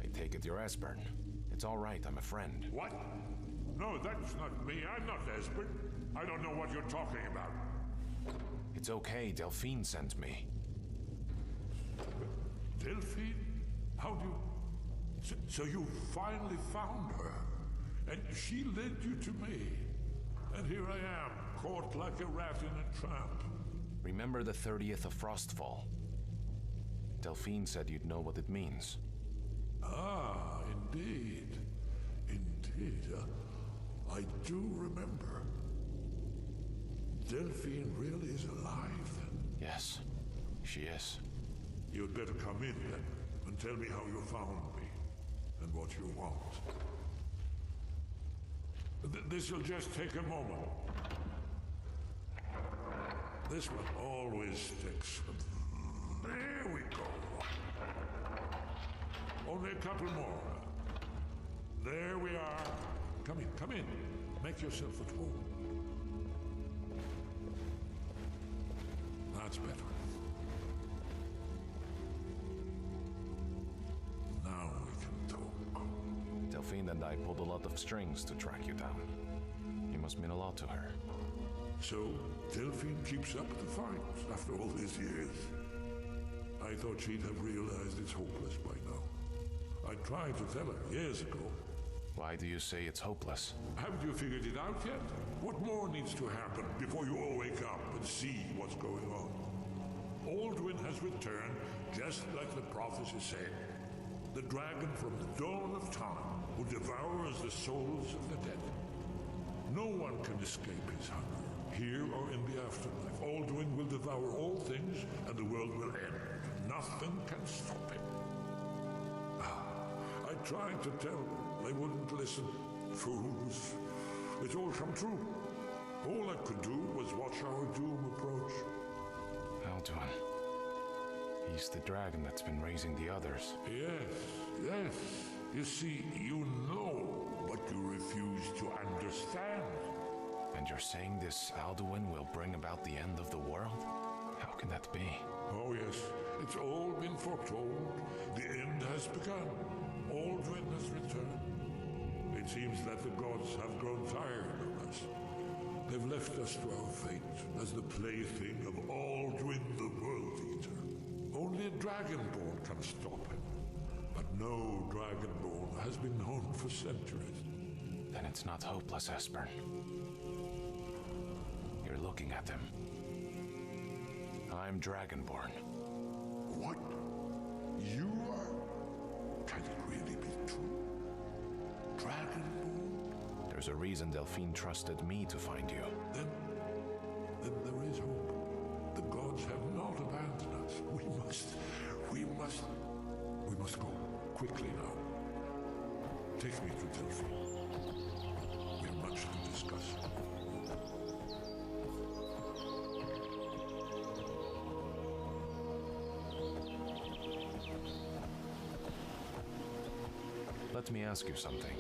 I take it you're Esbern. It's all right, I'm a friend. What? No, that's not me. I'm not Esbern. I don't know what you're talking about. It's okay, Delphine sent me. Delphine? How do you... So you finally found her. And she led you to me. And here I am, caught like a rat in a trap. Remember the 30th of Frostfall? Delphine said you'd know what it means. Ah, indeed. Indeed. I do remember. Delphine really is alive, then? Yes, she is. You'd better come in, then, and tell me how you found me, and what you want. This'll just take a moment. This one always sticks. There we go. Only a couple more. There we are. Come in, come in. Make yourself at home. That's better. Now we can talk. Delphine and I pulled a lot of strings to track you down. You must mean a lot to her. So, Delphine keeps up the fight after all these years. I thought she'd have realized it's hopeless by now. I tried to tell her years ago. Why do you say it's hopeless? Haven't you figured it out yet? What more needs to happen before you all wake up and see what's going on? Alduin has returned, just like the prophecy said. The dragon from the dawn of time who devours the souls of the dead. No one can escape his hunger, here or in the afterlife. Alduin will devour all things, and the world will end. Nothing can stop him. I tried to tell them. They wouldn't listen. Fools. It's all come true. All I could do was watch our doom approach. Alduin. He's the dragon that's been raising the others. Yes, yes. You see, you know, but you refuse to understand. And you're saying this Alduin will bring about the end of the world? How can that be? Oh yes, it's all been foretold. The end has begun. Alduin has returned. It seems that the gods have grown tired of us. They've left us to our fate as the plaything of Alduin the World Eater. Only a Dragonborn can stop him. But no Dragonborn has been known for centuries. Then it's not hopeless, Esbern. You're looking at him. I'm Dragonborn. What? You are? Can it really be true? Dragonborn? There's a reason Delphine trusted me to find you. Then there is hope. The gods have not abandoned us. We must go. Quickly now. Take me to Delphine. We have much to discuss. Let me ask you something.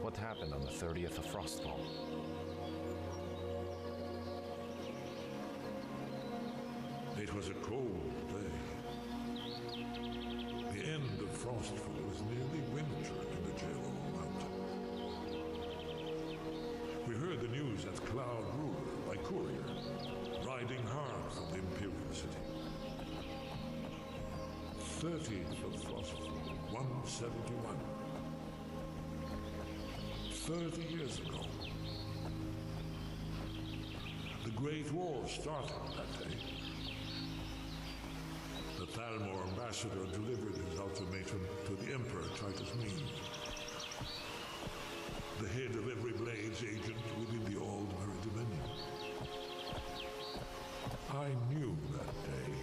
What happened on the 30th of Frostfall? It was a cold day. The end of Frostfall was nearly winter in the Jailor Mountain. We heard the news at Cloud Ruler by courier, riding hard from the Imperial City. 30th of Frostfall, 171. 30 years ago. The Great War started that day. The Thalmor ambassador delivered his ultimatum to the Emperor Titus Mede, the head of every Blades agent within the Aldmeri Dominion. I knew that day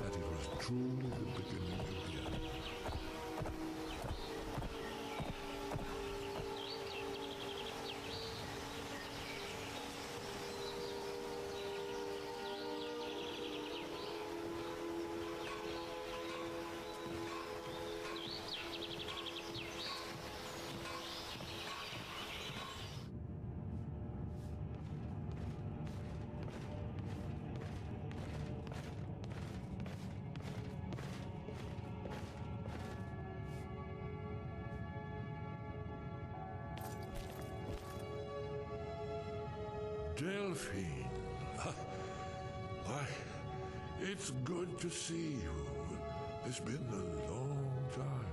that it was truly the beginning of the end. Delphine. Why, it's good to see you. It's been a long time.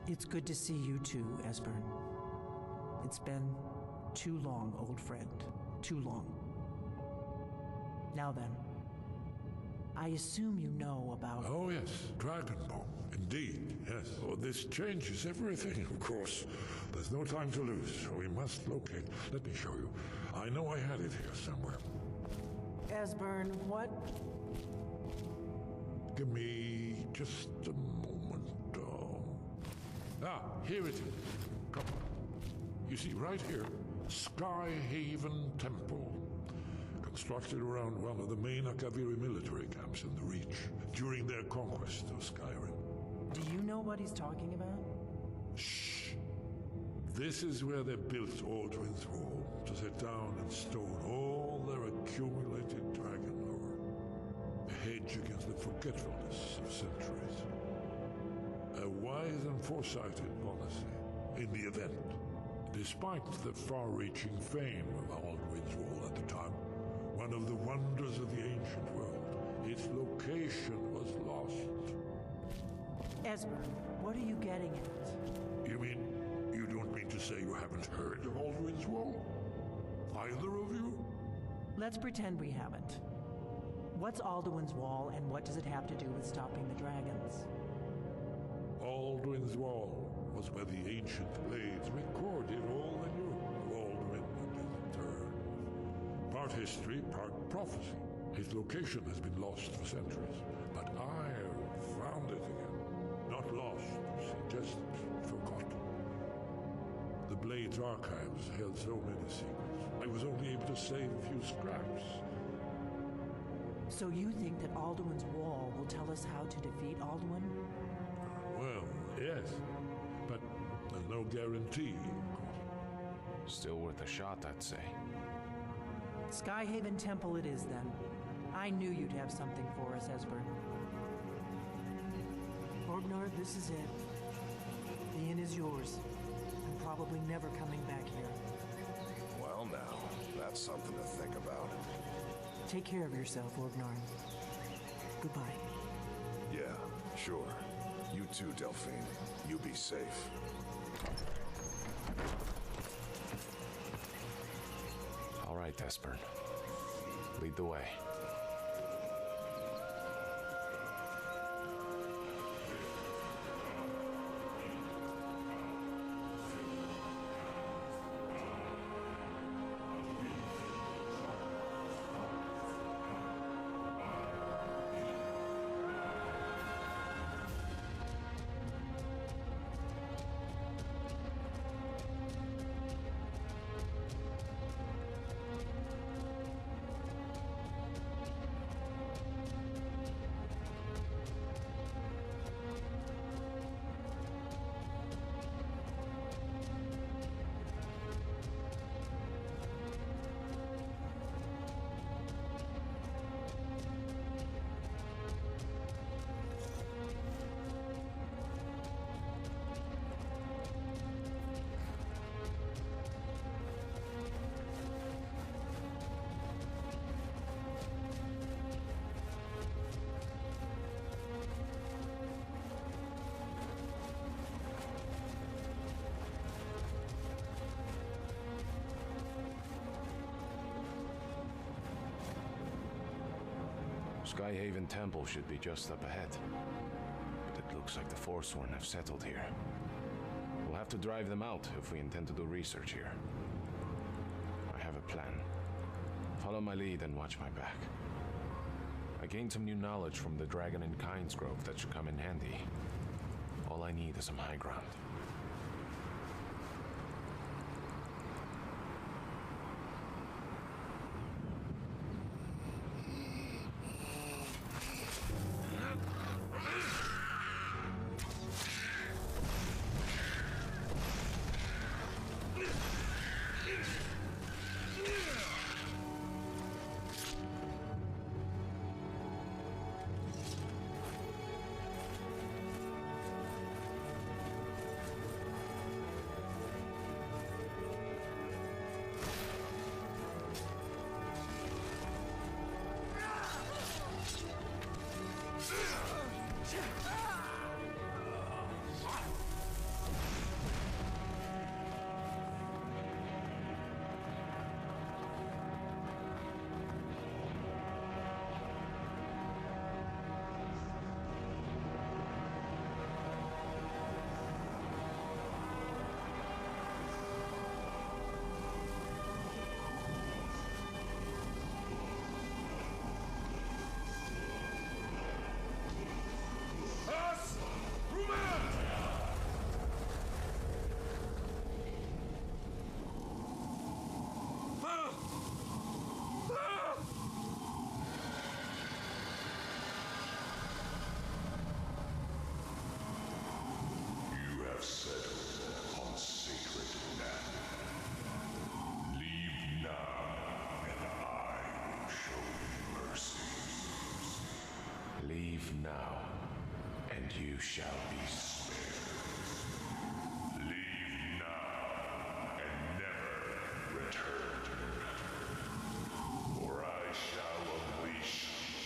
It's good to see you too, Esbern. It's been too long, old friend. Too long. Now then, I assume you know about... Oh yes, DragonBorn. Indeed, yes. Oh, this changes everything, of course. There's no time to lose, so we must locate. Let me show you. I know I had it here somewhere. Esbern, what? Give me just a moment. Here it is. Come. You see, right here, Skyhaven Temple. Constructed around one of the main Akaviri military camps in the Reach during their conquest of Skyrim. Do you know what he's talking about? Shh! This is where they built Aldrin's Wall, to set down in stone all their accumulated dragon lore. A hedge against the forgetfulness of centuries. A wise and foresighted policy in the event. Despite the far-reaching fame of Aldrin's Wall at the time, one of the wonders of the ancient world, its location was lost. Esbern, what are you getting at? You mean, you don't mean to say you haven't heard of Aldrin's Wall? Either of you? Let's pretend we haven't. What's Alduin's Wall, and what does it have to do with stopping the dragons? Aldrin's Wall was where the ancient Blades recorded all they knew of Aldrin and his return. Part history, part prophecy. His location has been lost for centuries, but I found it again. Not lost, just forgotten. The Blades archives held so many secrets. I was only able to save a few scraps. So you think that Alduin's Wall will tell us how to defeat Alduin? Well, yes, but there's no guarantee, of course. Still worth a shot, I'd say. Skyhaven Temple it is, then. I knew you'd have something for us, Esbern. Orgnar, this is it. The inn is yours. I'm probably never coming back here. Well now, that's something to think about. Take care of yourself, Orgnar. Goodbye. Yeah. Sure. You too, Delphine. You be safe. All right, Esbern. Lead the way. Skyhaven Temple should be just up ahead. But it looks like the Forsworn have settled here. We'll have to drive them out if we intend to do research here. I have a plan. Follow my lead and watch my back. I gained some new knowledge from the dragon in Kynes Grove that should come in handy. All I need is some high ground. Leave now, and you shall be spared. Leave now, and never return. Or I shall unleash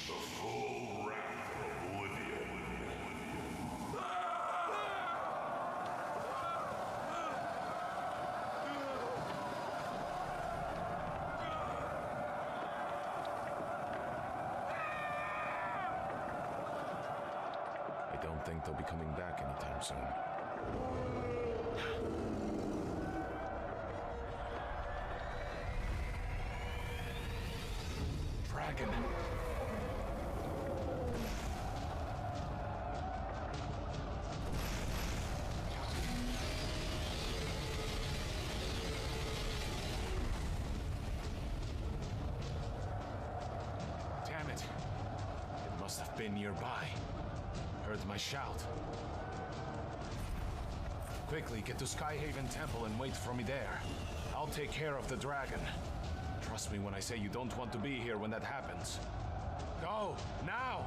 the full wrath of Oblivion. I don't think they'll be coming back anytime soon. Dragon! Damn it! It must have been nearby. Heard my shout. Quickly, get to Skyhaven Temple and wait for me there. I'll take care of the dragon. Trust me when I say you don't want to be here when that happens. Go, now!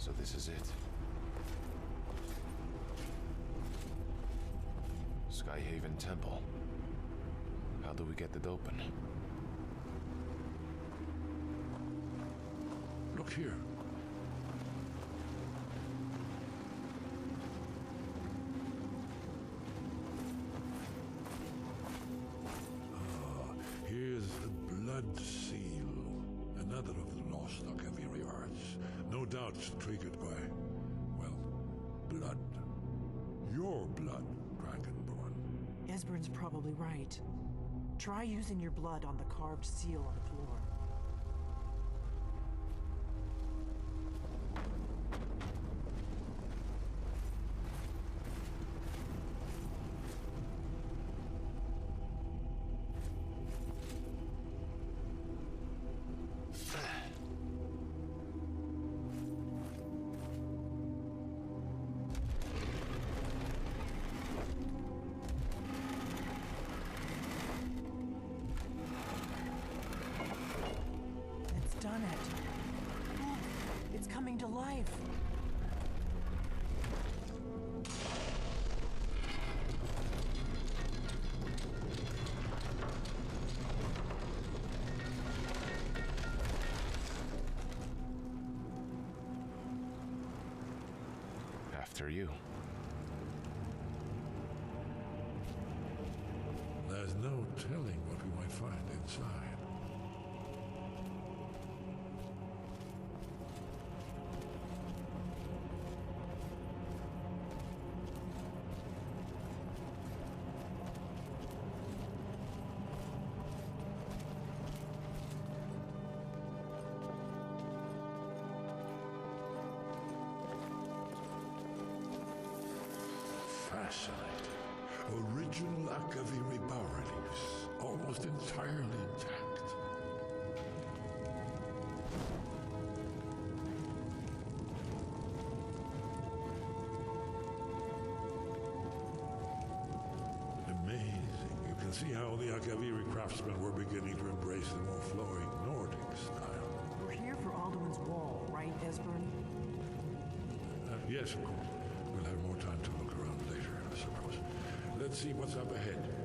So this is it. Skyhaven Temple. How do we get it open? Look here. Here's the Blood Seal. Another of the lost Akaviri arts. No doubt triggered by, well, blood. Your blood, Dragonborn. Esbern's probably right. Try using your blood on the carved seal on the floor. Done it. Look, it's coming to life. After you. There's no telling what we might find inside. Fascinating. Original Akaviri bas-reliefs, almost entirely intact. Amazing. You can see how the Akaviri craftsmen were beginning to embrace the more flowing Nordic style. We're here for Alduin's Wall, right, Esbern? Yes, of course. We'll have more time to look around later, I suppose. Let's see what's up ahead.